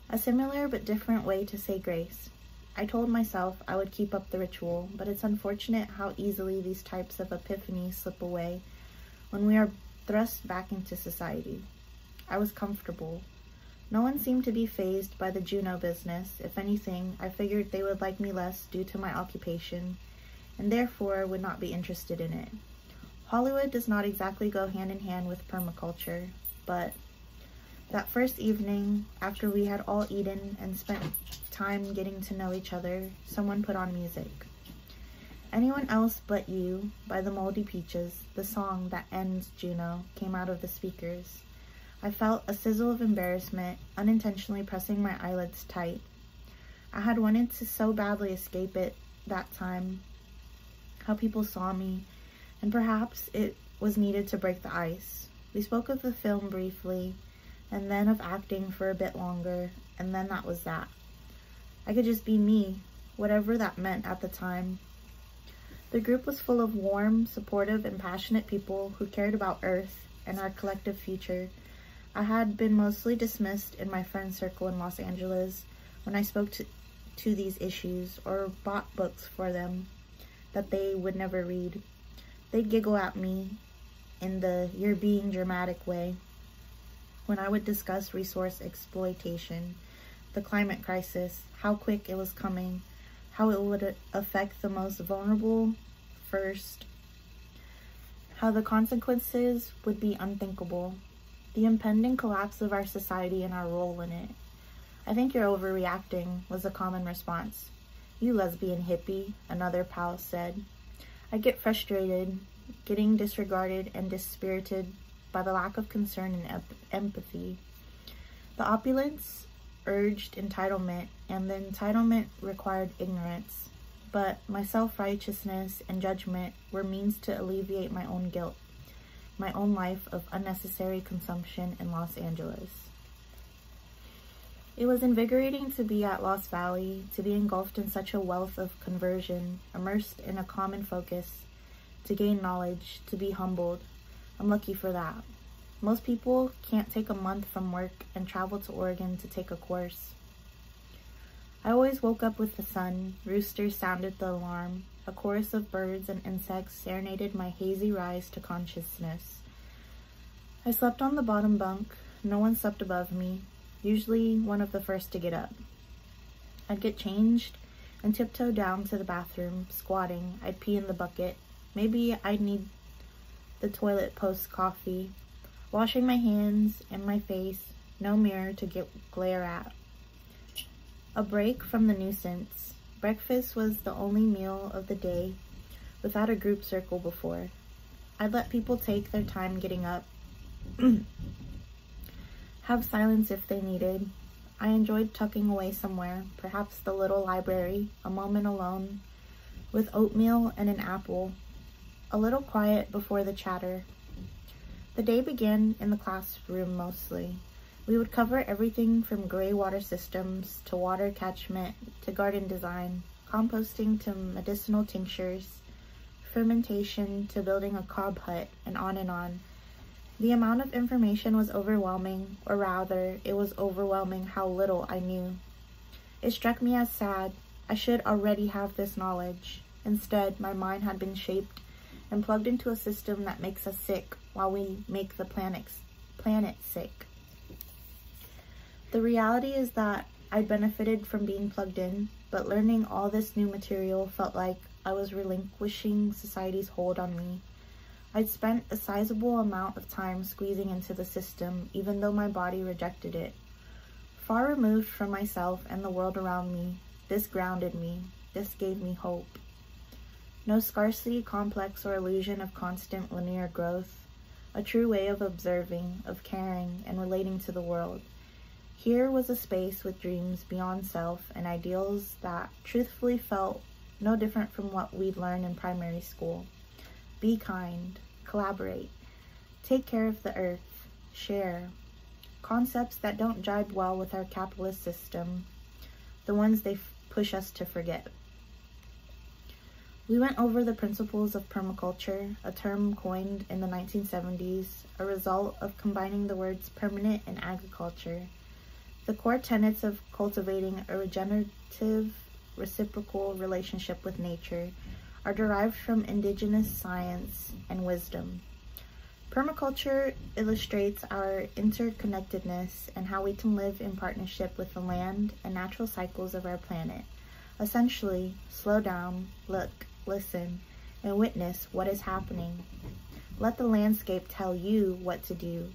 A similar but different way to say grace. I told myself I would keep up the ritual, but it's unfortunate how easily these types of epiphanies slip away when we are thrust back into society. I was comfortable. No one seemed to be fazed by the Juno business. If anything, I figured they would like me less due to my occupation, and therefore would not be interested in it. Hollywood does not exactly go hand in hand with permaculture, but that first evening, after we had all eaten and spent time getting to know each other, someone put on music. Anyone Else But You by the Moldy Peaches, the song that ends Juno, came out of the speakers. I felt a sizzle of embarrassment, unintentionally pressing my eyelids tight. I had wanted to so badly escape it that time, how people saw me, and perhaps it was needed to break the ice. We spoke of the film briefly, and then of acting for a bit longer, and then that was that. I could just be me, whatever that meant at the time. The group was full of warm, supportive, and passionate people who cared about Earth and our collective future. I had been mostly dismissed in my friend circle in Los Angeles when I spoke to these issues or bought books for them that they would never read. They'd giggle at me in the "you're being dramatic" way when I would discuss resource exploitation, the climate crisis, how quick it was coming, how it would affect the most vulnerable first, how the consequences would be unthinkable, the impending collapse of our society and our role in it. "I think you're overreacting," was a common response. "You lesbian hippie," another pal said. I get frustrated, getting disregarded and dispirited by the lack of concern and empathy. The opulence urged entitlement, and the entitlement required ignorance. But my self-righteousness and judgment were means to alleviate my own guilt, my own life of unnecessary consumption in Los Angeles. It was invigorating to be at Lost Valley, to be engulfed in such a wealth of conversion, immersed in a common focus, to gain knowledge, to be humbled. I'm lucky for that. Most people can't take a month from work and travel to Oregon to take a course. I always woke up with the sun, roosters sounded the alarm, a chorus of birds and insects serenaded my hazy rise to consciousness. I slept on the bottom bunk, no one slept above me, usually one of the first to get up. I'd get changed and tiptoe down to the bathroom, squatting. I'd pee in the bucket. Maybe I'd need the toilet post-coffee. Washing my hands and my face, no mirror to glare at. A break from the nuisance. Breakfast was the only meal of the day without a group circle before. I'd let people take their time getting up. Have silence if they needed. I enjoyed tucking away somewhere, perhaps the little library, a moment alone, with oatmeal and an apple, a little quiet before the chatter. The day began in the classroom mostly. We would cover everything from gray water systems to water catchment to garden design, composting to medicinal tinctures, fermentation to building a cob hut, and on and on. The amount of information was overwhelming, or rather, it was overwhelming how little I knew. It struck me as sad. I should already have this knowledge. Instead, my mind had been shaped and plugged into a system that makes us sick while we make the planet sick. The reality is that I benefited from being plugged in, but learning all this new material felt like I was relinquishing society's hold on me. I'd spent a sizable amount of time squeezing into the system, even though my body rejected it. Far removed from myself and the world around me, this grounded me, this gave me hope. No scarcity complex or illusion of constant linear growth, a true way of observing, of caring, and relating to the world. Here was a space with dreams beyond self and ideals that truthfully felt no different from what we'd learned in primary school. be kind, collaborate, take care of the earth, share. Concepts that don't jibe well with our capitalist system, the ones they push us to forget. We went over the principles of permaculture, a term coined in the 1970s, a result of combining the words permanent and agriculture. The core tenets of cultivating a regenerative, reciprocal relationship with nature are derived from indigenous science and wisdom. Permaculture illustrates our interconnectedness and how we can live in partnership with the land and natural cycles of our planet. Essentially, slow down, look, listen, and witness what is happening. Let the landscape tell you what to do.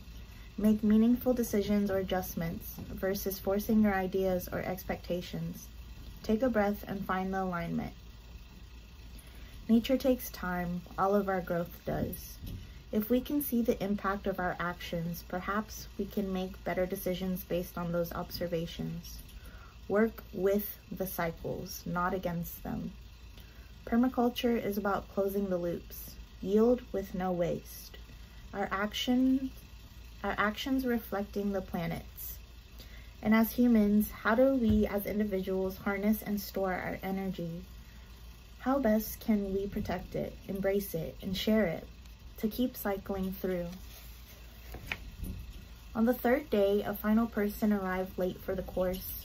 Make meaningful decisions or adjustments versus forcing your ideas or expectations. Take a breath and find the alignment. Nature takes time, all of our growth does. If we can see the impact of our actions, perhaps we can make better decisions based on those observations. Work with the cycles, not against them. Permaculture is about closing the loops. Yield with no waste. Our actions reflecting the planet's. And as humans, how do we as individuals harness and store our energy? How best can we protect it, embrace it, and share it to keep cycling through? On the third day, a final person arrived late for the course.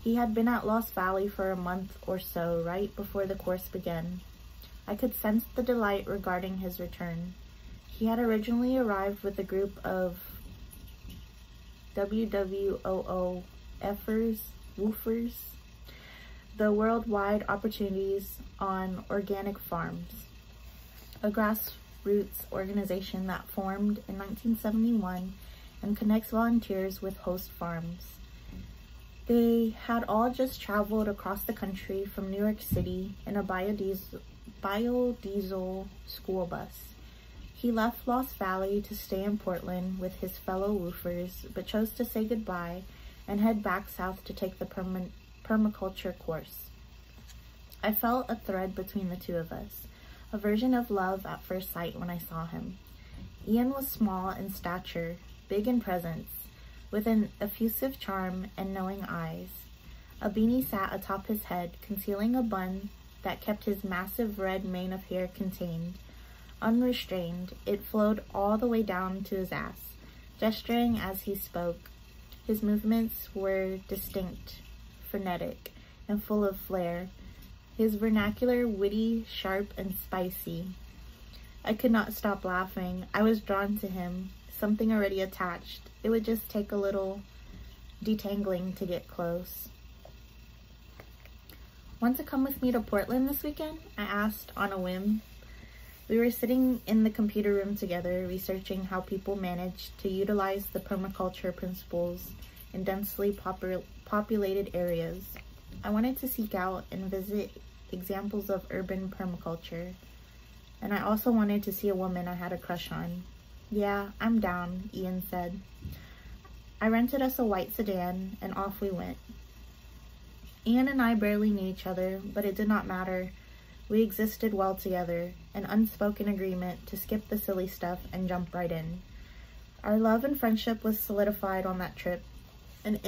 He had been at Lost Valley for a month or so right before the course began. I could sense the delight regarding his return. He had originally arrived with a group of WWOO woofers, the worldwide opportunities on organic farms, a grassroots organization that formed in 1971 and connects volunteers with host farms. They had all just traveled across the country from New York City in a biodiesel school bus. He left Lost Valley to stay in Portland with his fellow woofers, but chose to say goodbye and head back south to take the permaculture course. I felt a thread between the two of us, a version of love at first sight when I saw him. Ian was small in stature, big in presence, with an effusive charm and knowing eyes. A beanie sat atop his head, concealing a bun that kept his massive red mane of hair contained. Unrestrained, it flowed all the way down to his ass, gesturing as he spoke. His movements were distinct, frenetic, and full of flair. His vernacular witty, sharp, and spicy. I could not stop laughing. I was drawn to him, something already attached. It would just take a little detangling to get close. Want to come with me to Portland this weekend? I asked on a whim. We were sitting in the computer room together, researching how people manage to utilize the permaculture principles in densely populated areas. I wanted to seek out and visit examples of urban permaculture, and I also wanted to see a woman I had a crush on. Yeah, I'm down, Ian said. I rented us a white sedan, and off we went. Ian and I barely knew each other, but it did not matter. We existed well together, an unspoken agreement to skip the silly stuff and jump right in. Our love and friendship was solidified on that trip, an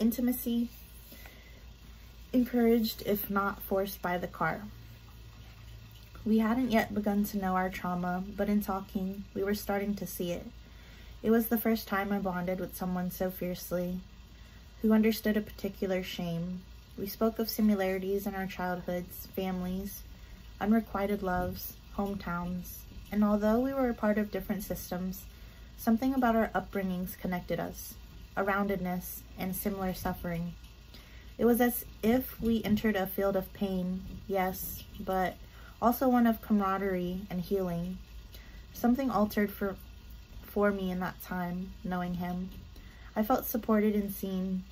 intimacy encouraged if not forced by the car. We hadn't yet begun to know our trauma, but in talking, we were starting to see it. It was the first time I bonded with someone so fiercely, who understood a particular shame. We spoke of similarities in our childhoods, families, unrequited loves, hometowns, and although we were a part of different systems, something about our upbringings connected us, a roundedness and similar suffering. It was as if we entered a field of pain, yes, but also one of camaraderie and healing. Something altered for me in that time, knowing him. I felt supported and seen.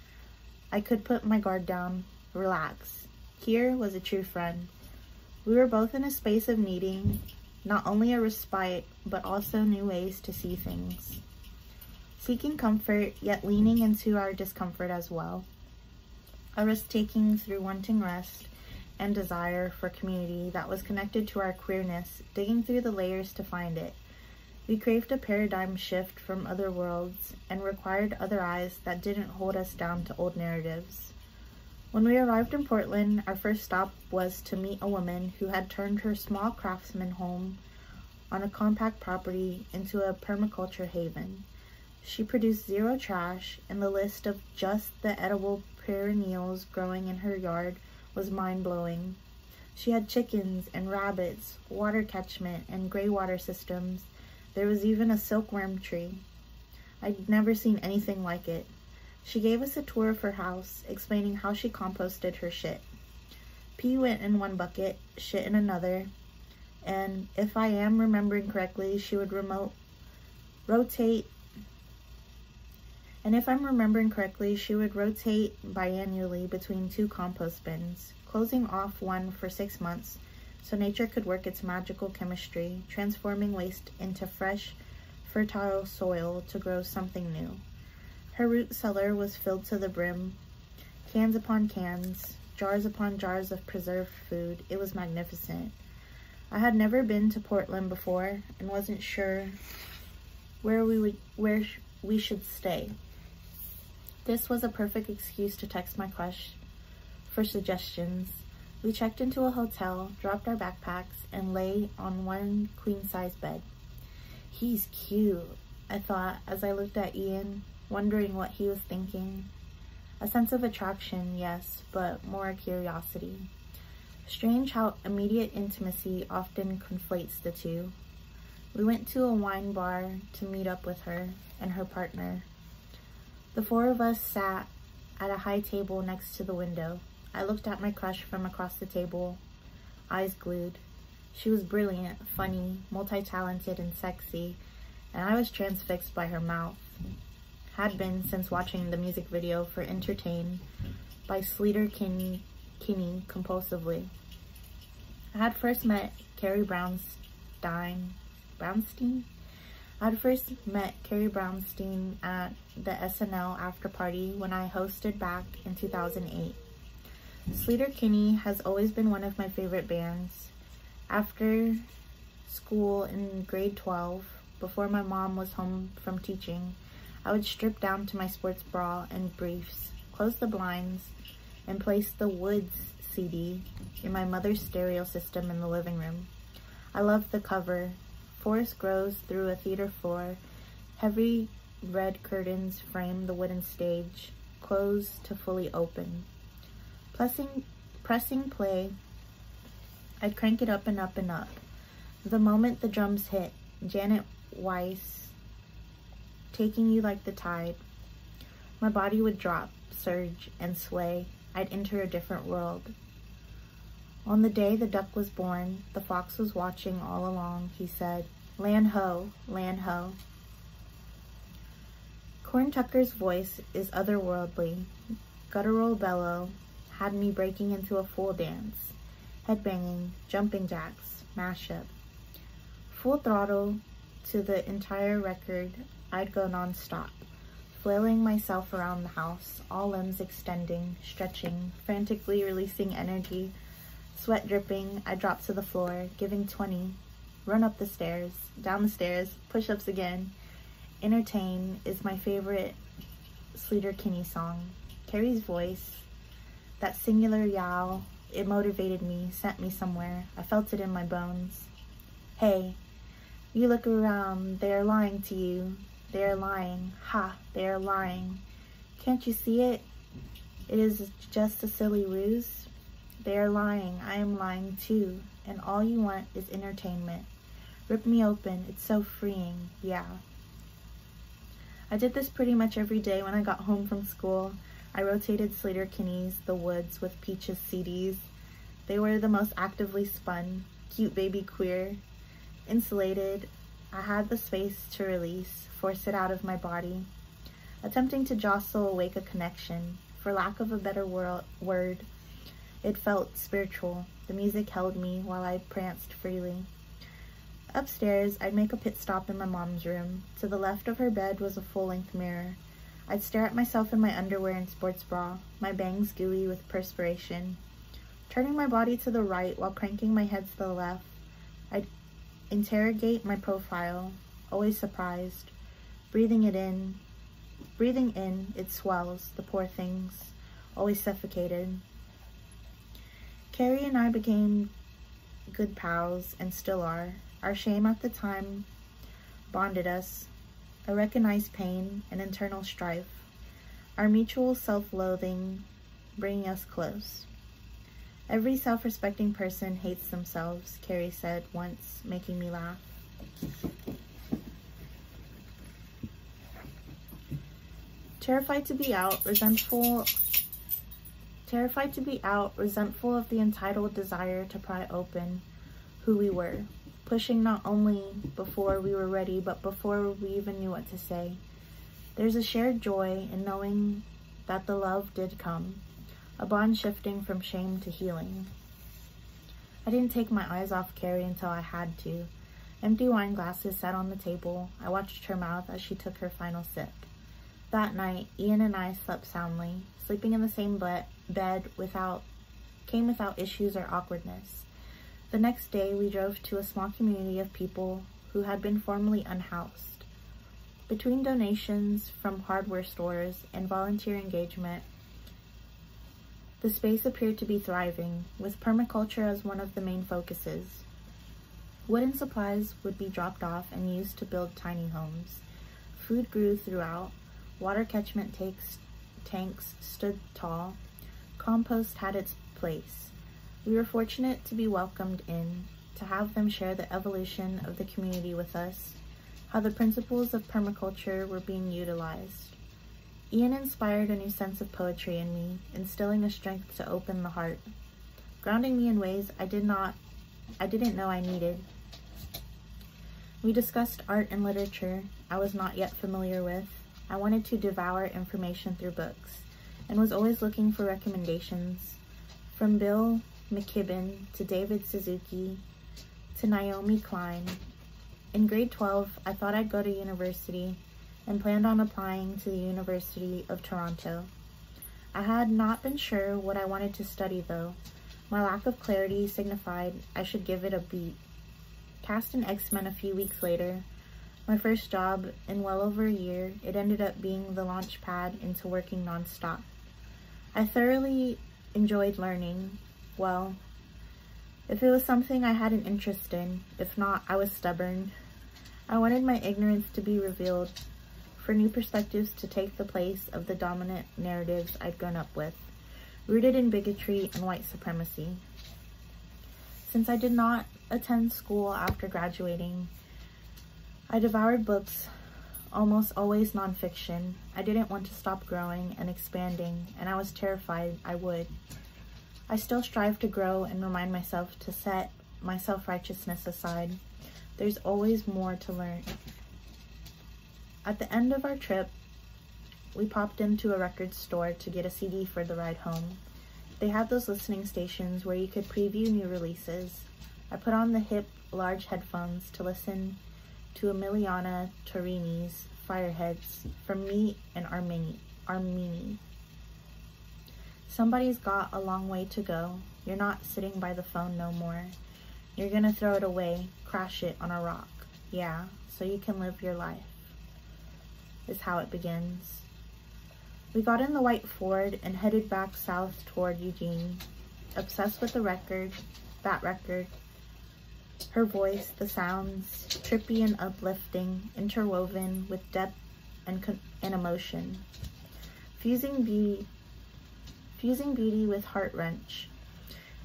I could put my guard down, relax. Here was a true friend. We were both in a space of needing not only a respite, but also new ways to see things. Seeking comfort, yet leaning into our discomfort as well. A risk-taking through wanting rest, and desire for community that was connected to our queerness, digging through the layers to find it. We craved a paradigm shift from other worlds and required other eyes that didn't hold us down to old narratives. When we arrived in Portland, our first stop was to meet a woman who had turned her small craftsman home on a compact property into a permaculture haven. She produced zero trash, and the list of just the edible perennials growing in her yard was mind-blowing. She had chickens and rabbits, water catchment, and gray water systems. There was even a silkworm tree. I'd never seen anything like it. She gave us a tour of her house, explaining how she composted her shit. Pee went in one bucket, shit in another, and if I am remembering correctly, she would rotate biannually between 2 compost bins, closing off one for 6 months so nature could work its magical chemistry, transforming waste into fresh, fertile soil to grow something new. Her root cellar was filled to the brim, cans upon cans, jars upon jars of preserved food. It was magnificent. I had never been to Portland before and wasn't sure where we should stay. This was a perfect excuse to text my crush for suggestions. We checked into a hotel, dropped our backpacks, and lay on one queen-size bed. He's cute, I thought as I looked at Ian, wondering what he was thinking. A sense of attraction, yes, but more curiosity. Strange how immediate intimacy often conflates the two. We went to a wine bar to meet up with her and her partner. The 4 of us sat at a high table next to the window. I looked at my crush from across the table, eyes glued. She was brilliant, funny, multi-talented, and sexy, and I was transfixed by her mouth. Had been since watching the music video for Entertain by Sleater-Kinney compulsively. I had first met Carrie Brownstein at the SNL after party when I hosted back in 2008. Sleater-Kinney has always been one of my favorite bands. After school in grade 12, before my mom was home from teaching, I would strip down to my sports bra and briefs, close the blinds, and place the Woods CD in my mother's stereo system in the living room. I loved the cover. Forest grows through a theater floor. Heavy red curtains frame the wooden stage, closed to fully open. Pressing play, I'd crank it up and up and up. The moment the drums hit, Janet Weiss, Taking You Like the Tide, my body would drop, surge, and sway. I'd enter a different world. On the day the duck was born, the fox was watching all along. He said, "Land ho, land ho." Corn Tucker's voice is otherworldly. Guttural bellow had me breaking into a full dance. Headbanging, jumping jacks, mashup. Full throttle to the entire record, I'd go non-stop, flailing myself around the house, all limbs extending, stretching, frantically releasing energy. Sweat dripping, I dropped to the floor, giving 20. Run up the stairs, down the stairs, push-ups again. Entertain is my favorite Sleater-Kinney song. Carrie's voice, that singular yowl, it motivated me, sent me somewhere. I felt it in my bones. Hey, you look around, they are lying to you. They are lying. Ha, they are lying. Can't you see it? It is just a silly ruse. They are lying. I am lying too. And all you want is entertainment. Rip me open. It's so freeing. Yeah. I did this pretty much every day when I got home from school. I rotated Sleater-Kinney's The Woods with Peach's CDs. They were the most actively spun, cute baby queer. Insulated, I had the space to release, force it out of my body. Attempting to jostle awake a connection, for lack of a better word, it felt spiritual. The music held me while I pranced freely. Upstairs, I'd make a pit stop in my mom's room. To the left of her bed was a full-length mirror. I'd stare at myself in my underwear and sports bra, my bangs gooey with perspiration. Turning my body to the right while cranking my head to the left, I'd interrogate my profile, always surprised. Breathing in, it swells, the poor things, always suffocated. Carrie and I became good pals, and still are. Our shame at the time bonded us, a recognized pain, an internal strife, our mutual self-loathing bringing us close. Every self-respecting person hates themselves, Carrie said once, making me laugh. Terrified to be out, resentful of the entitled desire to pry open who we were, pushing not only before we were ready, but before we even knew what to say. There's a shared joy in knowing that the love did come, a bond shifting from shame to healing. I didn't take my eyes off Carrie until I had to. Empty wine glasses sat on the table. I watched her mouth as she took her final sip. That night, Ian and I slept soundly, sleeping in the same bed without issues or awkwardness. The next day, we drove to a small community of people who had been formerly unhoused. Between donations from hardware stores and volunteer engagement, the space appeared to be thriving, with permaculture as one of the main focuses. Wooden supplies would be dropped off and used to build tiny homes. Food grew throughout. Water catchment tanks stood tall. Compost had its place. We were fortunate to be welcomed in, to have them share the evolution of the community with us, how the principles of permaculture were being utilized. Ian inspired a new sense of poetry in me, instilling a strength to open the heart, grounding me in ways I didn't know I needed. We discussed art and literature I was not yet familiar with. I wanted to devour information through books, and was always looking for recommendations, from Bill McKibben to David Suzuki to Naomi Klein. In grade 12, I thought I'd go to university and planned on applying to the University of Toronto. I had not been sure what I wanted to study though. My lack of clarity signified I should give it a beat. Cast in X-Men a few weeks later, my first job in well over a year, it ended up being the launch pad into working nonstop. I thoroughly enjoyed learning. Well, if it was something I had an interest in, if not, I was stubborn. I wanted my ignorance to be revealed, for new perspectives to take the place of the dominant narratives I'd grown up with, rooted in bigotry and white supremacy. Since I did not attend school after graduating, I devoured books, almost always nonfiction. I didn't want to stop growing and expanding, and I was terrified I would. I still strive to grow and remind myself to set my self-righteousness aside. There's always more to learn. At the end of our trip, we popped into a record store to get a CD for the ride home. They had those listening stations where you could preview new releases. I put on the hip, large headphones to listen to Emiliana Torini's Fireheads from me and Armini. Somebody's got a long way to go. You're not sitting by the phone no more. You're gonna throw it away, crash it on a rock. Yeah, so you can live your life, is how it begins. We got in the white Ford and headed back south toward Eugene, obsessed with that record. Her voice, the sounds, trippy and uplifting, interwoven with depth and emotion. Fusing beauty with heart-wrench.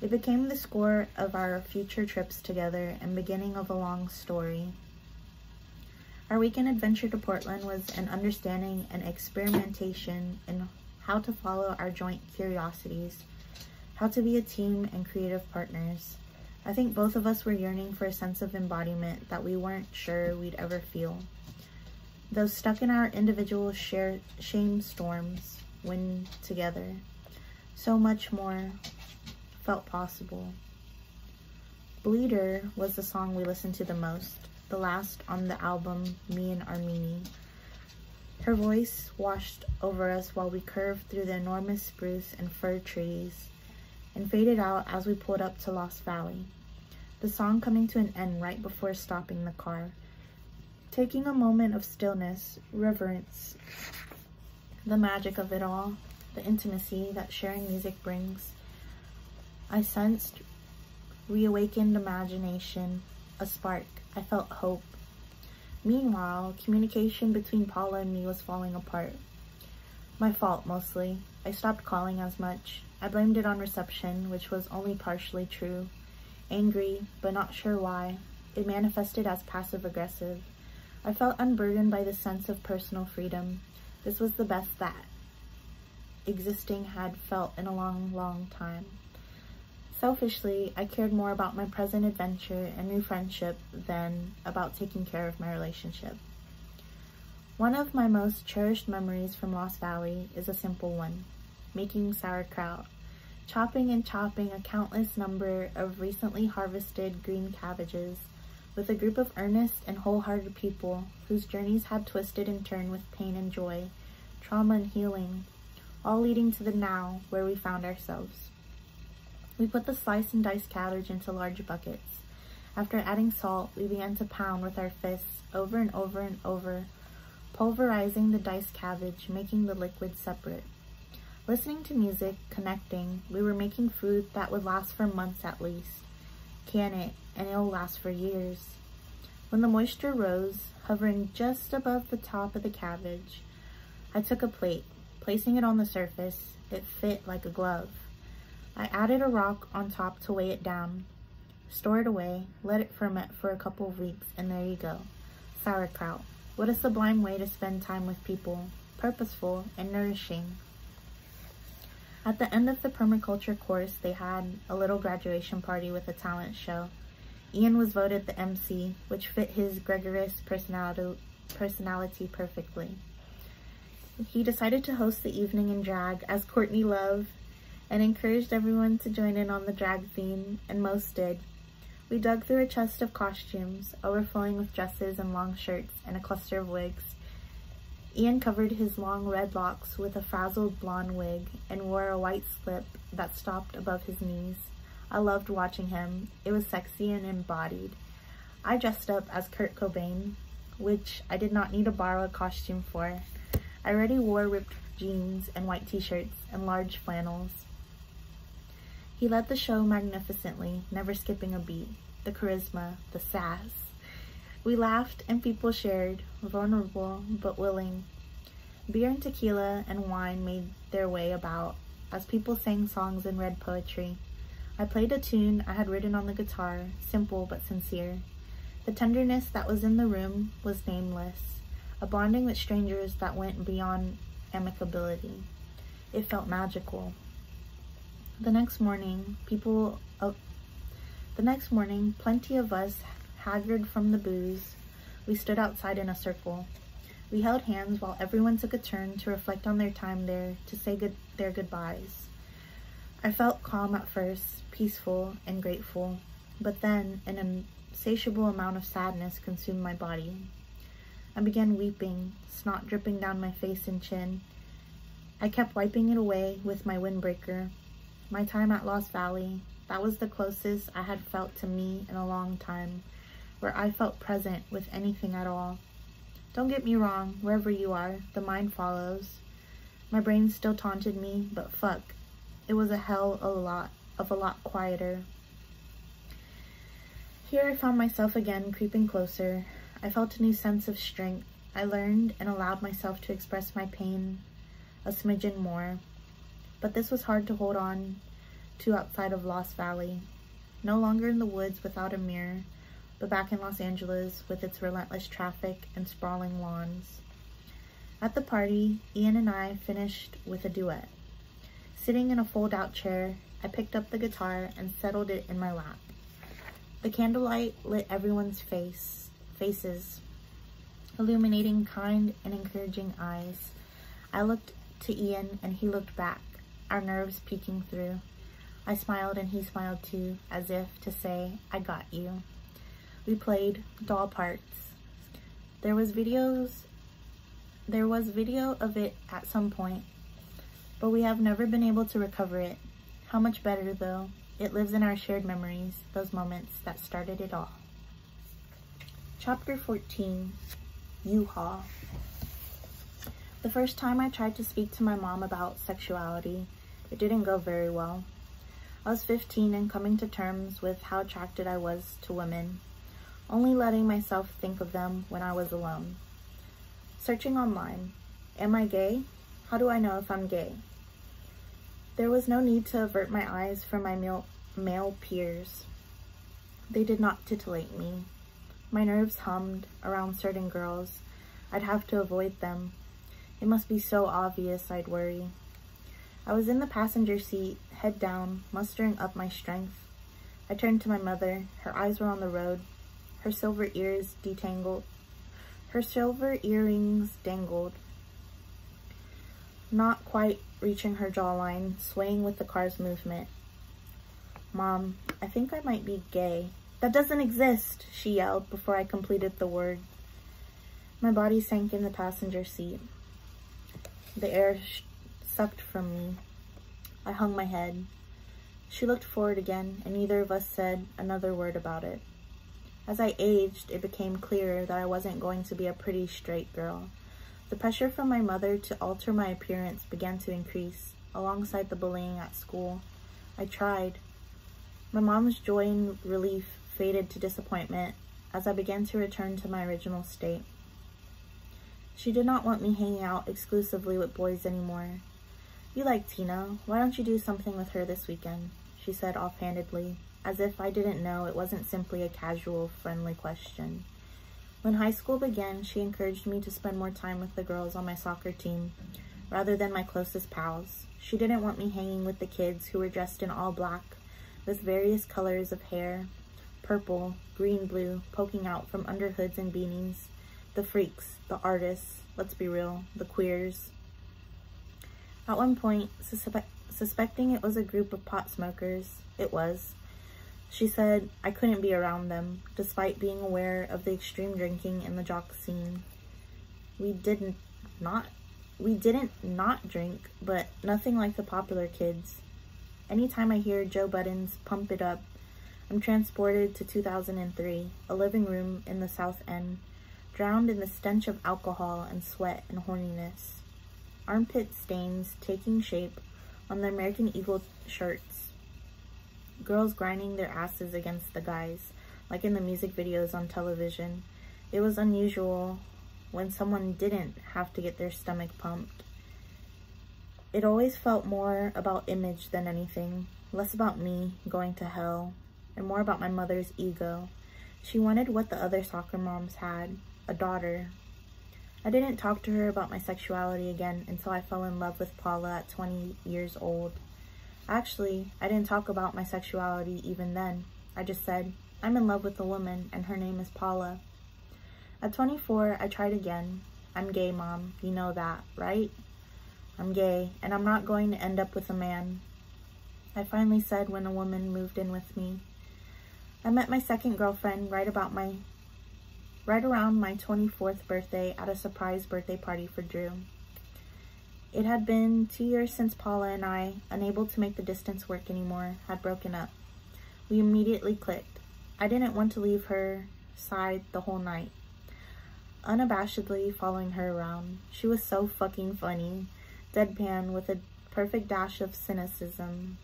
It became the score of our future trips together and beginning of a long story. Our weekend adventure to Portland was an understanding and experimentation in how to follow our joint curiosities, how to be a team and creative partners. I think both of us were yearning for a sense of embodiment that we weren't sure we'd ever feel. Though stuck in our individual shame storms when together, so much more felt possible. Bleeder was the song we listened to the most, the last on the album Me and Armini. Her voice washed over us while we curved through the enormous spruce and fir trees and faded out as we pulled up to Lost Valley, the song coming to an end right before stopping the car. Taking a moment of stillness, reverence, the magic of it all, the intimacy that sharing music brings, I sensed reawakened imagination, a spark. I felt hope. Meanwhile, communication between Paula and me was falling apart. My fault, mostly. I stopped calling as much. I blamed it on reception, which was only partially true. Angry, but not sure why, it manifested as passive-aggressive. I felt unburdened by the sense of personal freedom. This was the best that existing had felt in a long, long time. Selfishly, I cared more about my present adventure and new friendship than about taking care of my relationship. One of my most cherished memories from Lost Valley is a simple one: making sauerkraut, chopping and chopping a countless number of recently harvested green cabbages with a group of earnest and wholehearted people whose journeys had twisted and turned with pain and joy, trauma and healing, all leading to the now where we found ourselves. We put the sliced and diced cabbage into large buckets. After adding salt, we began to pound with our fists over and over and over, pulverizing the diced cabbage, making the liquid separate. Listening to music, connecting, we were making food that would last for months at least. Can it, and it'll last for years. When the moisture rose, hovering just above the top of the cabbage, I took a plate. Placing it on the surface, it fit like a glove. I added a rock on top to weigh it down. Store it away, let it ferment for a couple of weeks, and there you go. Sauerkraut. What a sublime way to spend time with people, purposeful and nourishing. At the end of the permaculture course, they had a little graduation party with a talent show. Ian was voted the MC, which fit his gregarious personality perfectly. He decided to host the evening in drag as Courtney Love and encouraged everyone to join in on the drag theme, and most did. We dug through a chest of costumes, overflowing with dresses and long shirts and a cluster of wigs. Ian covered his long red locks with a frazzled blonde wig and wore a white slip that stopped above his knees. I loved watching him. It was sexy and embodied. I dressed up as Kurt Cobain, which I did not need to borrow a costume for. I already wore ripped jeans and white t-shirts and large flannels. He led the show magnificently, never skipping a beat. The charisma, the sass. We laughed and people shared, vulnerable but willing. Beer and tequila and wine made their way about as people sang songs and read poetry. I played a tune I had written on the guitar, simple but sincere. The tenderness that was in the room was nameless, a bonding with strangers that went beyond amicability. It felt magical. The next morning, plenty of us, haggard from the booze, we stood outside in a circle. We held hands while everyone took a turn to reflect on their time there, to say their goodbyes. I felt calm at first, peaceful and grateful, but then an insatiable amount of sadness consumed my body. I began weeping, snot dripping down my face and chin. I kept wiping it away with my windbreaker. My time at Lost Valley, that was the closest I had felt to me in a long time, where I felt present with anything at all. Don't get me wrong, wherever you are, the mind follows. My brain still taunted me, but fuck, it was a hell of a lot quieter. Here I found myself again creeping closer. I felt a new sense of strength. I learned and allowed myself to express my pain a smidgen more. But this was hard to hold on to outside of Lost Valley. No longer in the woods without a mirror, but back in Los Angeles with its relentless traffic and sprawling lawns. At the party, Ian and I finished with a duet. Sitting in a fold-out chair, I picked up the guitar and settled it in my lap. The candlelight lit everyone's faces, illuminating kind and encouraging eyes. I looked to Ian and he looked back, our nerves peeking through. I smiled and he smiled too, as if to say, I got you. We played doll parts. There was video of it at some point, but we have never been able to recover it. How much better, though. It lives in our shared memories, those moments that started it all. Chapter 14, U-Haul. The first time I tried to speak to my mom about sexuality, it didn't go very well. I was 15 and coming to terms with how attracted I was to women, only letting myself think of them when I was alone. Searching online, am I gay? How do I know if I'm gay? There was no need to avert my eyes from my male peers. They did not titillate me. My nerves hummed around certain girls. I'd have to avoid them. It must be so obvious, I'd worry. I was in the passenger seat, head down, mustering up my strength. I turned to my mother. Her eyes were on the road. Her silver earrings dangled, not quite reaching her jawline, swaying with the car's movement. Mom, I think I might be gay. That doesn't exist, she yelled before I completed the word. My body sank in the passenger seat. The air sucked from me. I hung my head. She looked forward again, and neither of us said another word about it. As I aged, it became clearer that I wasn't going to be a pretty straight girl. The pressure from my mother to alter my appearance began to increase, alongside the bullying at school. I tried. My mom's joy and relief faded to disappointment as I began to return to my original state. She did not want me hanging out exclusively with boys anymore. You like Tina. Why don't you do something with her this weekend? She said offhandedly, as if I didn't know it wasn't simply a casual, friendly question. When high school began, she encouraged me to spend more time with the girls on my soccer team, rather than my closest pals. She didn't want me hanging with the kids who were dressed in all black, with various colors of hair, purple, green, blue, poking out from under hoods and beanies, the freaks, the artists, let's be real, the queers. At one point, suspecting it was a group of pot smokers, it was. She said I couldn't be around them, despite being aware of the extreme drinking in the jock scene. We didn't not drink, but nothing like the popular kids. Anytime I hear Joe Budden's Pump It Up, I'm transported to 2003, a living room in the South End, drowned in the stench of alcohol and sweat and horniness. Armpit stains taking shape on the American Eagle shirts. Girls grinding their asses against the guys, like in the music videos on television. It was unusual when someone didn't have to get their stomach pumped. It always felt more about image than anything, less about me going to hell, and more about my mother's ego. She wanted what the other soccer moms had, a daughter. I didn't talk to her about my sexuality again until I fell in love with Paula at 20 years old. Actually, I didn't talk about my sexuality even then. I just said, I'm in love with a woman and her name is Paula. At 24, I tried again. I'm gay, Mom. You know that, right? I'm gay, and I'm not going to end up with a man. I finally said when a woman moved in with me. I met my second girlfriend right around my 24th birthday at a surprise birthday party for Drew. It had been 2 years since Paula and I, unable to make the distance work anymore, had broken up. We immediately clicked. I didn't want to leave her side the whole night. Unabashedly following her around. She was so fucking funny, deadpan with a perfect dash of cynicism.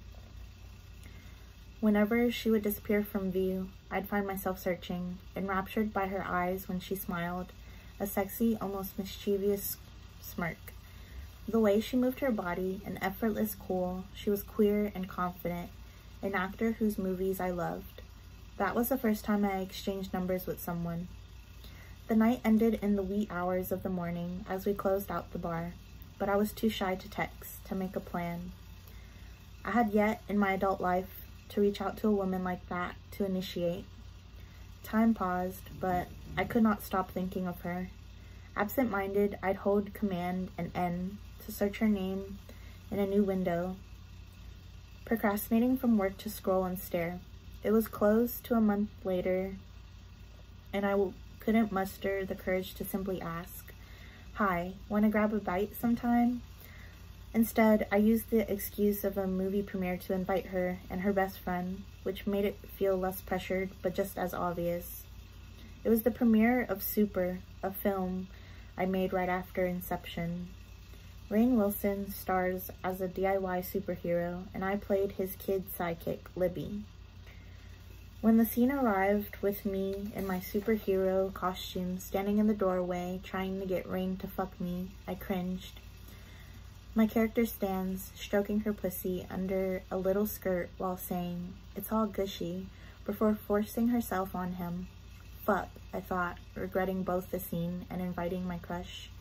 Whenever she would disappear from view, I'd find myself searching, enraptured by her eyes when she smiled, a sexy, almost mischievous smirk. The way she moved her body, an effortless cool, she was queer and confident, an actor whose movies I loved. That was the first time I exchanged numbers with someone. The night ended in the wee hours of the morning as we closed out the bar, but I was too shy to text, to make a plan. I had yet, in my adult life, to reach out to a woman like that, to initiate. Time paused, but I could not stop thinking of her. Absent-minded, I'd hold Command and N to search her name in a new window, procrastinating from work to scroll and stare. It was close to a month later, and I couldn't muster the courage to simply ask, "Hi, want to grab a bite sometime?" Instead, I used the excuse of a movie premiere to invite her and her best friend, which made it feel less pressured, but just as obvious. It was the premiere of Super, a film I made right after Inception. Rainn Wilson stars as a DIY superhero, and I played his kid sidekick, Libby. When the scene arrived with me in my superhero costume standing in the doorway trying to get Rainn to fuck me, I cringed. My character stands, stroking her pussy under a little skirt while saying, "It's all gushy," before forcing herself on him. Fuck, I thought, regretting both the scene and inviting my crush.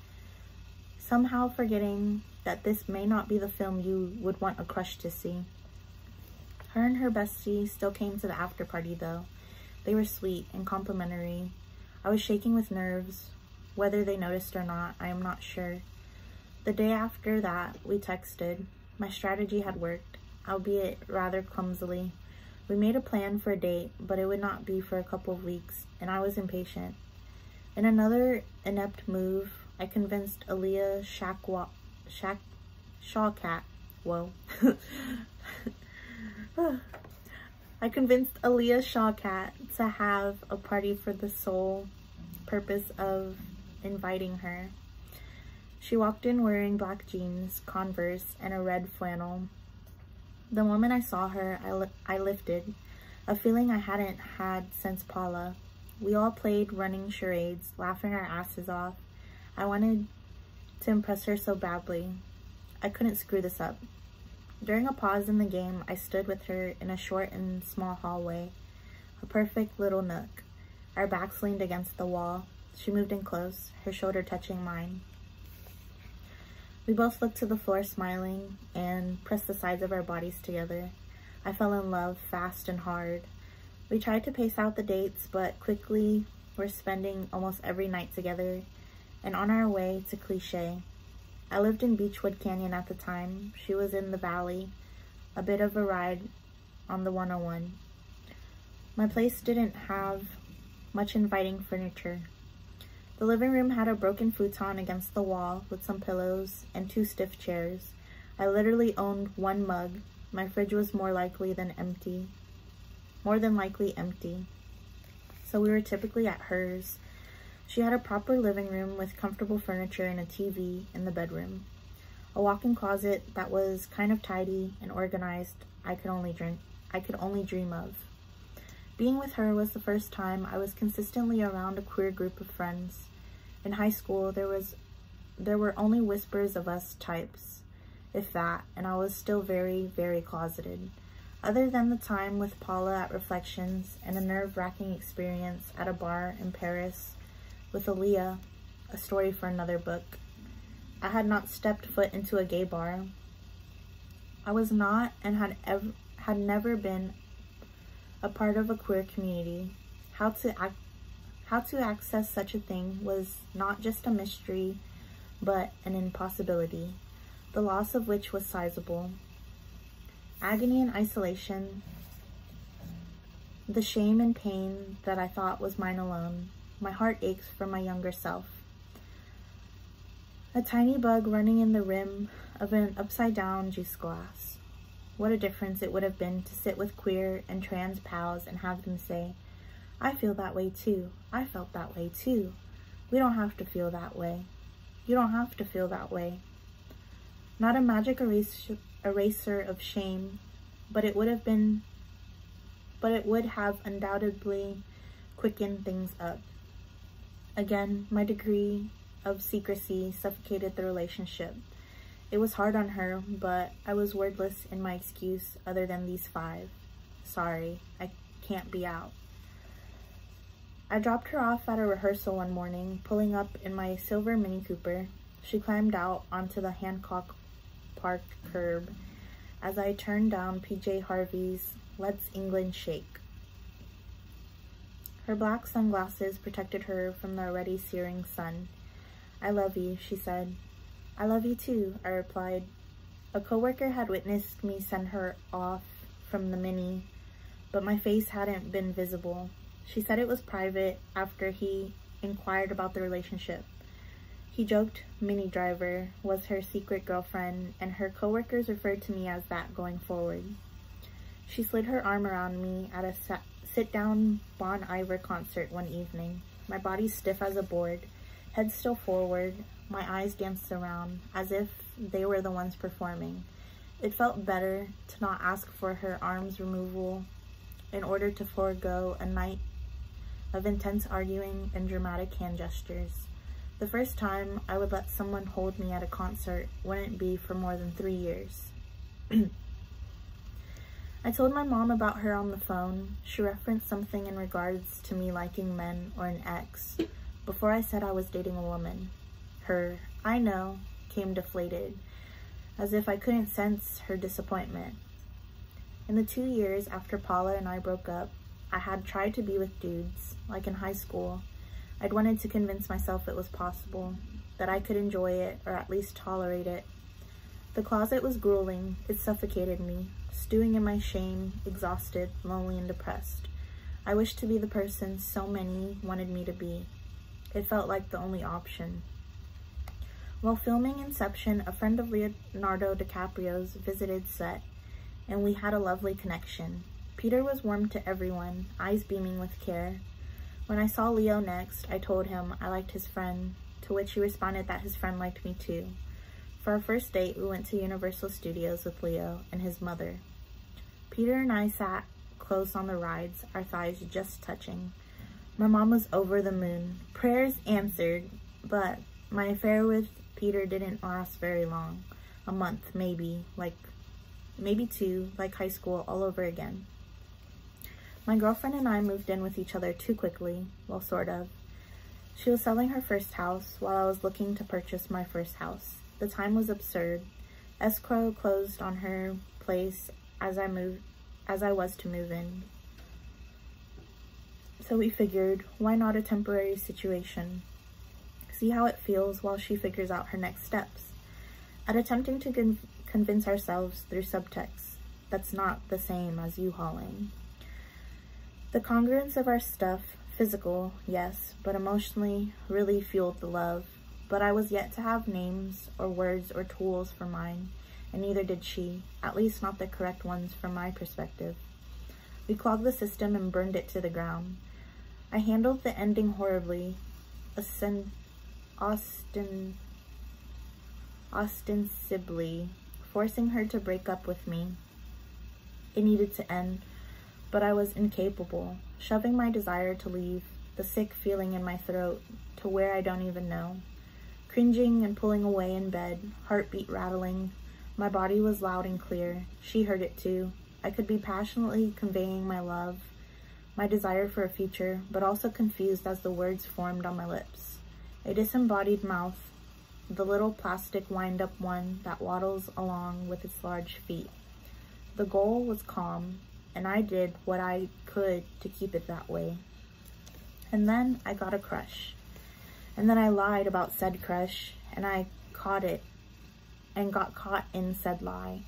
Somehow forgetting that this may not be the film you would want a crush to see. Her and her bestie still came to the after party though. They were sweet and complimentary. I was shaking with nerves. Whether they noticed or not, I am not sure. The day after that, we texted. My strategy had worked, albeit rather clumsily. We made a plan for a date, but it would not be for a couple of weeks, and I was impatient. In another inept move, I convinced Aaliyah Shawkat. Whoa. I convinced Aaliyah Shawkat to have a party for the sole purpose of inviting her. She walked in wearing black jeans, Converse, and a red flannel. The moment I saw her, I lifted, a feeling I hadn't had since Paula. We all played running charades, laughing our asses off. I wanted to impress her so badly. I couldn't screw this up. During a pause in the game, I stood with her in a short and small hallway, a perfect little nook. Our backs leaned against the wall. She moved in close, her shoulder touching mine. We both looked to the floor smiling and pressed the sides of our bodies together. I fell in love fast and hard. We tried to pace out the dates, but quickly were spending almost every night together and on our way to Cliché. I lived in Beechwood Canyon at the time. She was in the Valley, a bit of a ride on the 101. My place didn't have much inviting furniture. The living room had a broken futon against the wall with some pillows and 2 stiff chairs. I literally owned 1 mug. My fridge was more than likely empty. So we were typically at hers. She had a proper living room with comfortable furniture and a TV in the bedroom. A walk-in closet that was kind of tidy and organized I could only dream of. Being with her was the first time I was consistently around a queer group of friends. In high school, there were only whispers of us types, if that, and I was still very, very closeted. Other than the time with Paula at Reflections and a nerve-wracking experience at a bar in Paris with Aaliyah, a story for another book, I had not stepped foot into a gay bar. I was not and had never been a part of a queer community. How to access such a thing was not just a mystery, but an impossibility, the loss of which was sizable. Agony and isolation, the shame and pain that I thought was mine alone. My heart aches for my younger self. A tiny bug running in the rim of an upside-down juice glass. What a difference it would have been to sit with queer and trans pals and have them say, "I feel that way too. I felt that way too. We don't have to feel that way. You don't have to feel that way." Not a magic eraser of shame, but it would have undoubtedly quickened things up. Again, my degree of secrecy suffocated the relationship. It was hard on her, but I was wordless in my excuse other than these 5. Sorry, I can't be out. I dropped her off at a rehearsal one morning, pulling up in my silver Mini Cooper. She climbed out onto the Hancock Park curb as I turned down PJ Harvey's Let's England Shake. Her black sunglasses protected her from the already searing sun. "I love you," she said. "I love you too," I replied. A coworker had witnessed me send her off from the Mini, but my face hadn't been visible. She said it was private after he inquired about the relationship. He joked Minnie Driver was her secret girlfriend, and her coworkers referred to me as that going forward. She slid her arm around me at a sit-down Bon Iver concert one evening. My body stiff as a board, head still forward, my eyes danced around, as if they were the ones performing. It felt better to not ask for her arm's removal in order to forego a night of intense arguing and dramatic hand gestures. The first time I would let someone hold me at a concert wouldn't be for more than 3 years. I told my mom about her on the phone. She referenced something in regards to me liking men or an ex before I said I was dating a woman. Her "I know" came deflated, as if I couldn't sense her disappointment. In the 2 years after Paula and I broke up, I had tried to be with dudes, like in high school. I'd wanted to convince myself it was possible, that I could enjoy it or at least tolerate it. The closet was grueling. It suffocated me, stewing in my shame, exhausted, lonely, and depressed. I wished to be the person so many wanted me to be. It felt like the only option. While filming Inception, a friend of Leonardo DiCaprio's visited set, and we had a lovely connection. Peter was warm to everyone, eyes beaming with care. When I saw Leo next, I told him I liked his friend, to which he responded that his friend liked me too. For our first date, we went to Universal Studios with Leo and his mother. Peter and I sat close on the rides, our thighs just touching. My mom was over the moon. Prayers answered, but my affair with Peter didn't last very long. A month, maybe 2, like high school all over again. My girlfriend and I moved in with each other too quickly, well, sort of. She was selling her first house while I was looking to purchase my first house. The time was absurd. Escrow closed on her place as I was to move in. So we figured, why not a temporary situation? See how it feels while she figures out her next steps. At attempting to convince ourselves through subtext, that's not the same as U-hauling. The congruence of our stuff, physical, yes, but emotionally, really fueled the love. But I was yet to have names or words or tools for mine, and neither did she, at least not the correct ones from my perspective. We clogged the system and burned it to the ground. I handled the ending horribly, ostensibly, forcing her to break up with me. It needed to end, but I was incapable, shoving my desire to leave, the sick feeling in my throat, to where I don't even know. Cringing and pulling away in bed, heartbeat rattling. My body was loud and clear. She heard it too. I could be passionately conveying my love, my desire for a future, but also confused as the words formed on my lips. A disembodied mouth, the little plastic wind-up one that waddles along with its large feet. The goal was calm, and I did what I could to keep it that way. And then I got a crush. And then I lied about said crush, and I caught it, and got caught in said lie.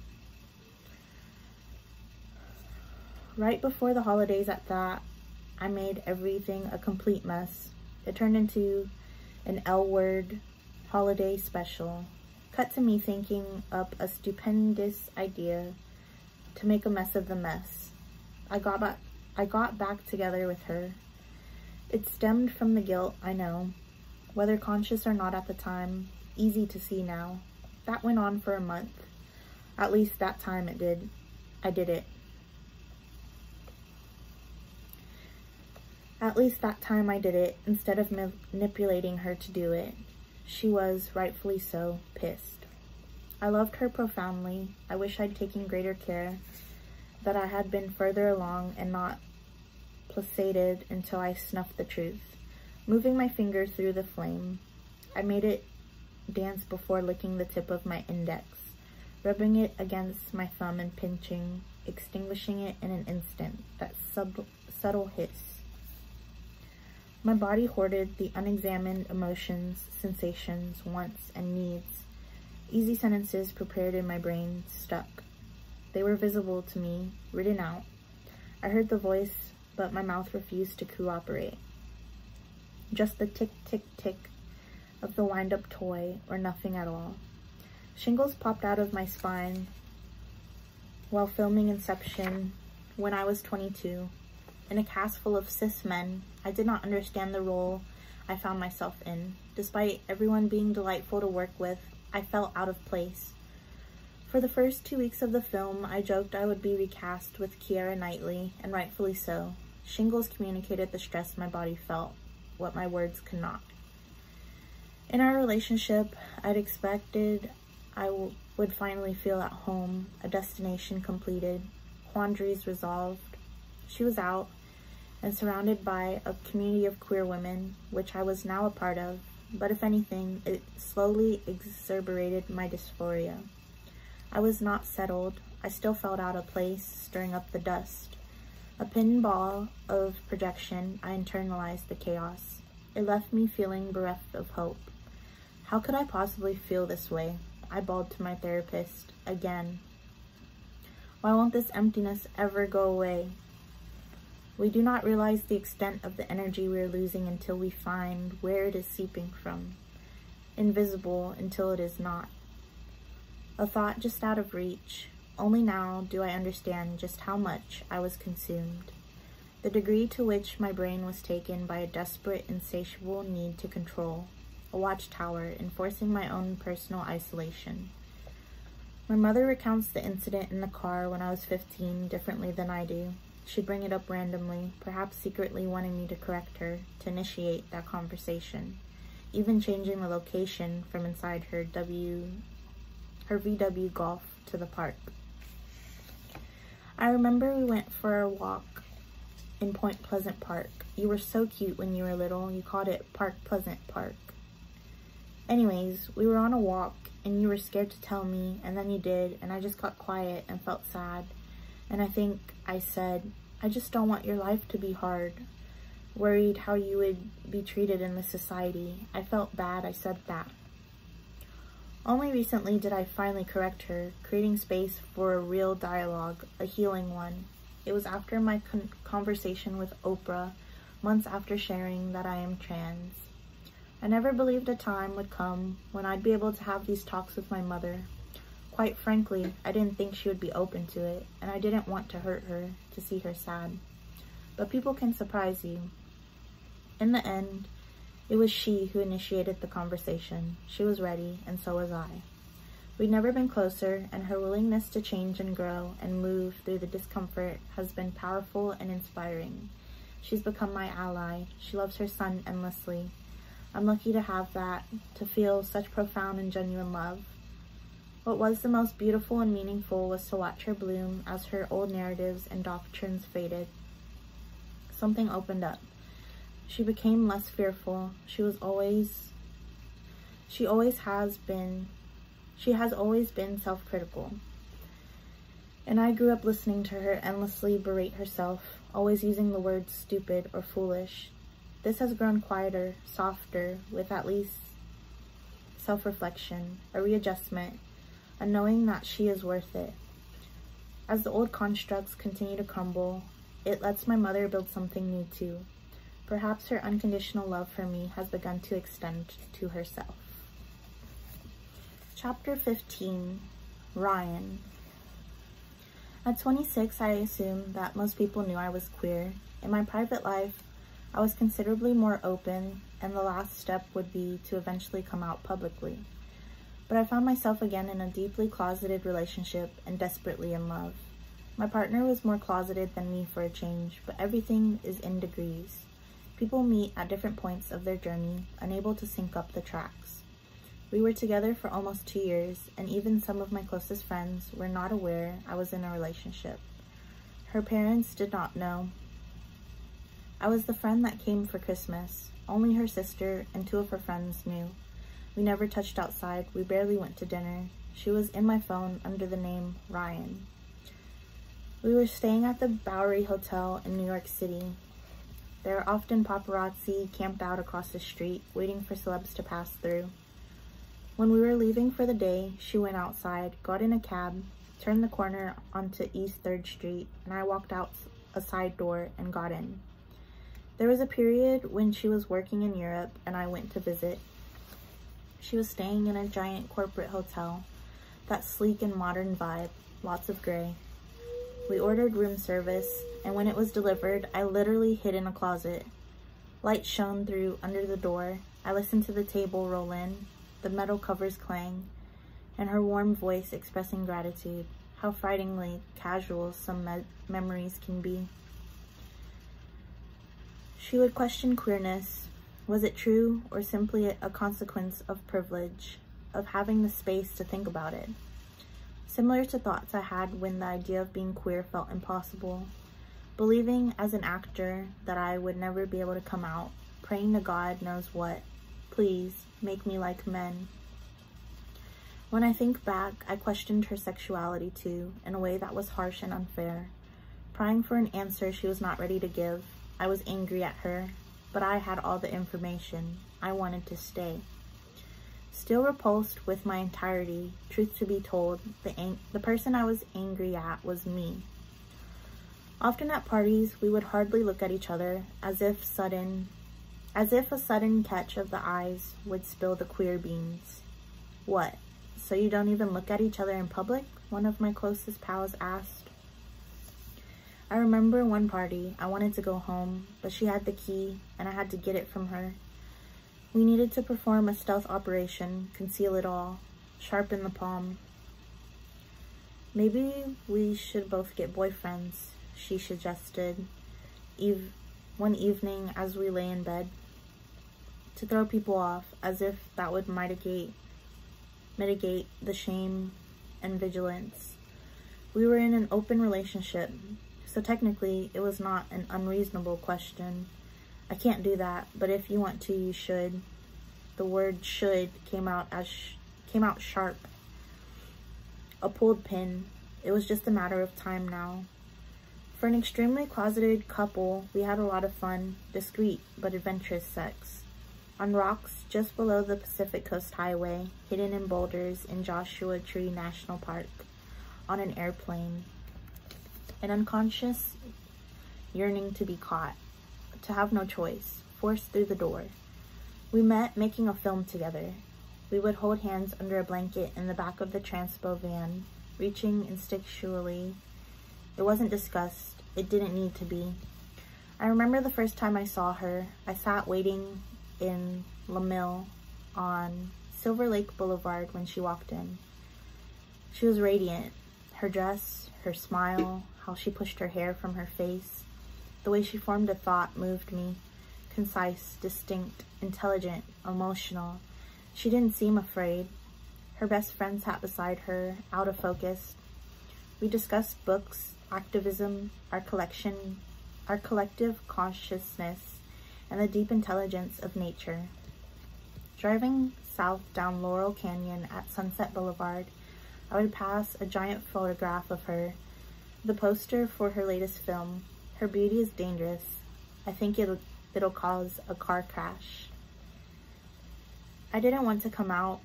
Right before the holidays at that, I made everything a complete mess. It turned into an L-word holiday special. Cut to me thinking up a stupendous idea to make a mess of the mess. I got back together with her. It stemmed from the guilt, I know. Whether conscious or not at the time, easy to see now. That went on for a month. At least that time it did. I did it. At least that time I did it, instead of manipulating her to do it. She was, rightfully so, pissed. I loved her profoundly. I wish I'd taken greater care, that I had been further along and not placated until I snuffed the truth. Moving my finger through the flame, I made it dance before licking the tip of my index, rubbing it against my thumb and pinching, extinguishing it in an instant, that subtle hiss. My body hoarded the unexamined emotions, sensations, wants, and needs. Easy sentences prepared in my brain stuck. They were visible to me, written out. I heard the voice, but my mouth refused to cooperate. Just the tick, tick, tick of the wind-up toy, or nothing at all. Shingles popped out of my spine while filming Inception when I was 22. In a cast full of cis men, I did not understand the role I found myself in. Despite everyone being delightful to work with, I felt out of place. For the first 2 weeks of the film, I joked I would be recast with Keira Knightley, and rightfully so. Shingles communicated the stress my body felt, what my words could not. In our relationship, I'd expected I would finally feel at home, a destination completed, quandaries resolved. She was out and surrounded by a community of queer women, which I was now a part of, but if anything, it slowly exacerbated my dysphoria. I was not settled. I still felt out of place, stirring up the dust. A pinball of projection, I internalized the chaos. It left me feeling bereft of hope. How could I possibly feel this way? I bawled to my therapist again. Why won't this emptiness ever go away? We do not realize the extent of the energy we are losing until we find where it is seeping from. Invisible until it is not. A thought just out of reach. Only now do I understand just how much I was consumed. The degree to which my brain was taken by a desperate, insatiable need to control. A watchtower enforcing my own personal isolation. My mother recounts the incident in the car when I was 15 differently than I do. She'd bring it up randomly, perhaps secretly wanting me to correct her, to initiate that conversation, even changing the location from inside her VW Golf to the park. I remember we went for a walk in Point Pleasant Park. You were so cute when you were little, you called it Park Pleasant Park. Anyways, we were on a walk and you were scared to tell me, and then you did, and I just got quiet and felt sad. And I think I said, I just don't want your life to be hard. Worried how you would be treated in this society. I felt bad I said that. Only recently did I finally correct her, creating space for a real dialogue, a healing one. It was after my conversation with Oprah, months after sharing that I am trans. I never believed a time would come when I'd be able to have these talks with my mother. Quite frankly, I didn't think she would be open to it, and I didn't want to hurt her, to see her sad. But people can surprise you. In the end, it was she who initiated the conversation. She was ready, and so was I. We'd never been closer, and her willingness to change and grow and move through the discomfort has been powerful and inspiring. She's become my ally. She loves her son endlessly. I'm lucky to have that, to feel such profound and genuine love. What was the most beautiful and meaningful was to watch her bloom as her old narratives and doctrines faded. Something opened up. She became less fearful. She has always been self-critical. And I grew up listening to her endlessly berate herself, always using the words stupid or foolish. This has grown quieter, softer, with at least self-reflection, a readjustment, a knowing that she is worth it. As the old constructs continue to crumble, it lets my mother build something new too. Perhaps her unconditional love for me has begun to extend to herself. Chapter 15, Ryan. At 26, I assumed that most people knew I was queer. In my private life, I was considerably more open, and the last step would be to eventually come out publicly. But I found myself again in a deeply closeted relationship and desperately in love. My partner was more closeted than me for a change, but everything is in degrees. People meet at different points of their journey, unable to sync up the tracks. We were together for almost 2 years, and even some of my closest friends were not aware I was in a relationship. Her parents did not know. I was the friend that came for Christmas. Only her sister and 2 of her friends knew. We never touched outside. We barely went to dinner. She was in my phone under the name Ryan. We were staying at the Bowery Hotel in New York City. There are often paparazzi camped out across the street, waiting for celebs to pass through. When we were leaving for the day, she went outside, got in a cab, turned the corner onto East 3rd Street, and I walked out a side door and got in. There was a period when she was working in Europe, and I went to visit. She was staying in a giant corporate hotel, that sleek and modern vibe, lots of gray. We ordered room service, and when it was delivered, I literally hid in a closet. Light shone through under the door. I listened to the table roll in, the metal covers clang, and her warm voice expressing gratitude. How frighteningly casual some memories can be. She would question queerness. Was it true or simply a consequence of privilege, of having the space to think about it? Similar to thoughts I had when the idea of being queer felt impossible. Believing as an actor that I would never be able to come out, praying to God knows what, please make me like men. When I think back, I questioned her sexuality too, in a way that was harsh and unfair. Prying for an answer she was not ready to give, I was angry at her, but I had all the information. I wanted to stay. Still repulsed with my entirety, truth to be told, the person I was angry at was me. Often at parties, we would hardly look at each other, as if a sudden catch of the eyes would spill the queer beans. What? So you don't even look at each other in public? One of my closest pals asked. I remember one party, I wanted to go home, but she had the key, and I had to get it from her. We needed to perform a stealth operation, conceal it all, sharpen the palm. Maybe we should both get boyfriends, she suggested one evening as we lay in bed, to throw people off, as if that would mitigate the shame and vigilance. We were in an open relationship, so technically it was not an unreasonable question. I can't do that, but if you want to, you should. The word should came out sharp. A pulled pin. It was just a matter of time now. For an extremely closeted couple, we had a lot of fun, discreet but adventurous sex. On rocks just below the Pacific Coast Highway, hidden in boulders in Joshua Tree National Park, on an airplane. An unconscious yearning to be caught, to have no choice, forced through the door. We met making a film together. We would hold hands under a blanket in the back of the transpo van, reaching instinctually. It wasn't discussed. It didn't need to be. I remember the first time I saw her. I sat waiting in La Mille on Silver Lake Boulevard when she walked in. She was radiant. Her dress, her smile, how she pushed her hair from her face, the way she formed a thought moved me. Concise, distinct, intelligent, emotional. She didn't seem afraid. Her best friend sat beside her, out of focus. We discussed books, activism, our collective consciousness, and the deep intelligence of nature. Driving south down Laurel Canyon at Sunset Boulevard, I would pass a giant photograph of her, the poster for her latest film. Her beauty is dangerous. I think it'll cause a car crash. I didn't want to come out.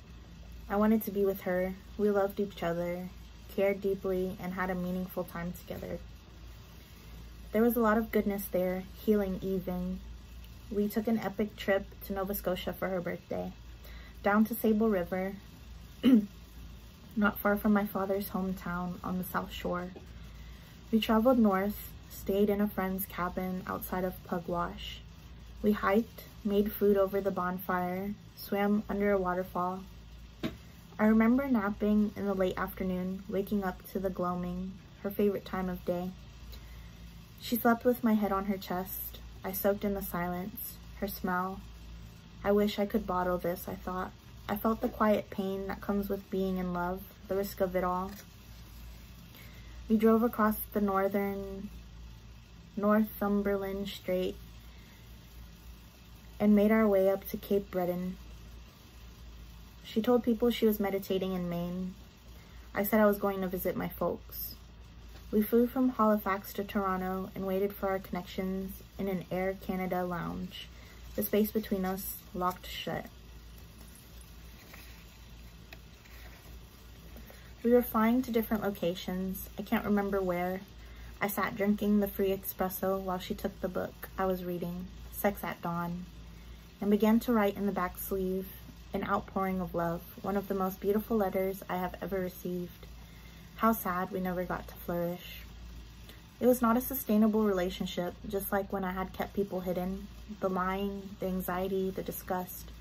I wanted to be with her. We loved each other, cared deeply, and had a meaningful time together. There was a lot of goodness there, healing even. We took an epic trip to Nova Scotia for her birthday, down to Sable River, not far from my father's hometown on the South Shore. We traveled north, stayed in a friend's cabin outside of Pugwash. We hiked, made food over the bonfire, swam under a waterfall. I remember napping in the late afternoon, waking up to the gloaming, her favorite time of day. She slept with my head on her chest. I soaked in the silence, her smell. I wish I could bottle this, I thought. I felt the quiet pain that comes with being in love, the risk of it all. We drove across the Northumberland Strait and made our way up to Cape Breton. She told people she was meditating in Maine. I said I was going to visit my folks. We flew from Halifax to Toronto and waited for our connections in an Air Canada lounge, the space between us locked shut. We were flying to different locations. I can't remember where. I sat drinking the free espresso while she took the book I was reading, Sex at Dawn, and began to write in the back sleeve, an outpouring of love, one of the most beautiful letters I have ever received. How sad we never got to flourish. It was not a sustainable relationship, just like when I had kept people hidden. The lying, the anxiety, the disgust.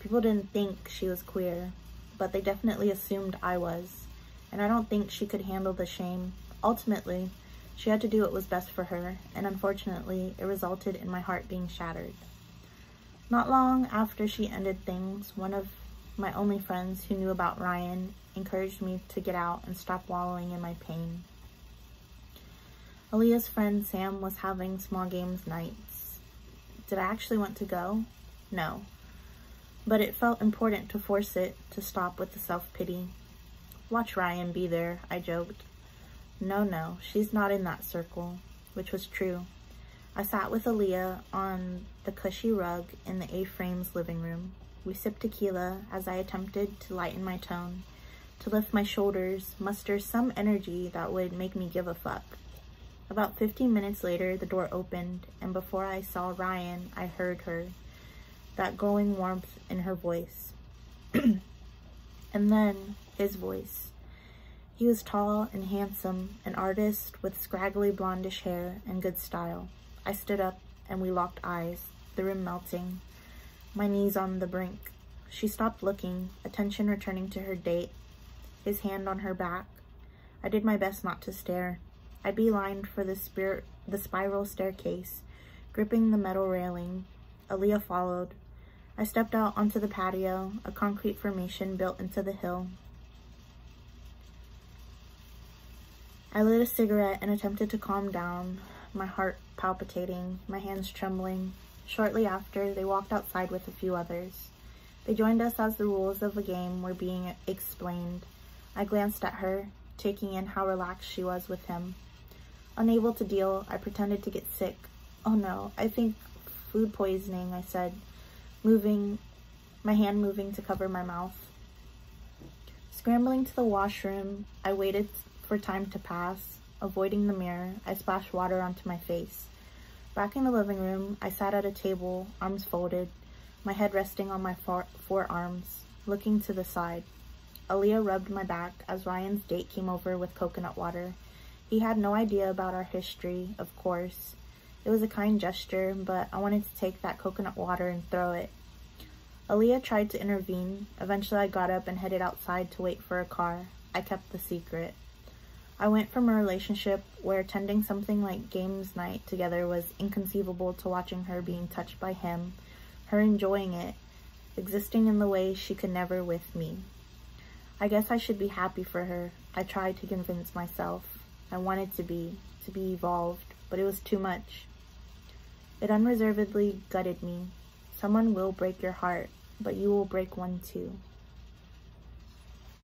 People didn't think she was queer, but they definitely assumed I was. And I don't think she could handle the shame. Ultimately, she had to do what was best for her, and unfortunately, it resulted in my heart being shattered. Not long after she ended things, one of my only friends who knew about Ryan encouraged me to get out and stop wallowing in my pain. Aaliyah's friend Sam was having small games nights. Did I actually want to go? No. But it felt important to force it to stop with the self-pity. Watch Ryan be there, I joked. No, she's not in that circle, which was true. I sat with Aaliyah on the cushy rug in the A-Frame's living room. We sipped tequila as I attempted to lighten my tone, to lift my shoulders, muster some energy that would make me give a fuck. About 15 minutes later, the door opened, and before I saw Ryan, I heard her, that glowing warmth in her voice. And then his voice. He was tall and handsome, an artist with scraggly blondish hair and good style. I stood up and we locked eyes, the room melting, my knees on the brink. She stopped looking, attention returning to her date, his hand on her back. I did my best not to stare. I beelined for the spiral staircase, gripping the metal railing. Aaliyah followed. I stepped out onto the patio, a concrete formation built into the hill. I lit a cigarette and attempted to calm down, my heart palpitating, my hands trembling. Shortly after, they walked outside with a few others. They joined us as the rules of the game were being explained. I glanced at her, taking in how relaxed she was with him. Unable to deal, I pretended to get sick. Oh no, I think food poisoning, I said, my hand moving to cover my mouth. Scrambling to the washroom, I waited for time to pass. Avoiding the mirror, I splashed water onto my face. Back in the living room, I sat at a table, arms folded, my head resting on my forearms, looking to the side. Aaliyah rubbed my back as Ryan's date came over with coconut water. He had no idea about our history, of course. It was a kind gesture, but I wanted to take that coconut water and throw it. Aaliyah tried to intervene. Eventually, I got up and headed outside to wait for a car. I kept the secret. I went from a relationship where attending something like games night together was inconceivable to watching her being touched by him, her enjoying it, existing in the way she could never with me. I guess I should be happy for her. I tried to convince myself. I wanted to be evolved, but it was too much. It unreservedly gutted me. Someone will break your heart, but you will break one too.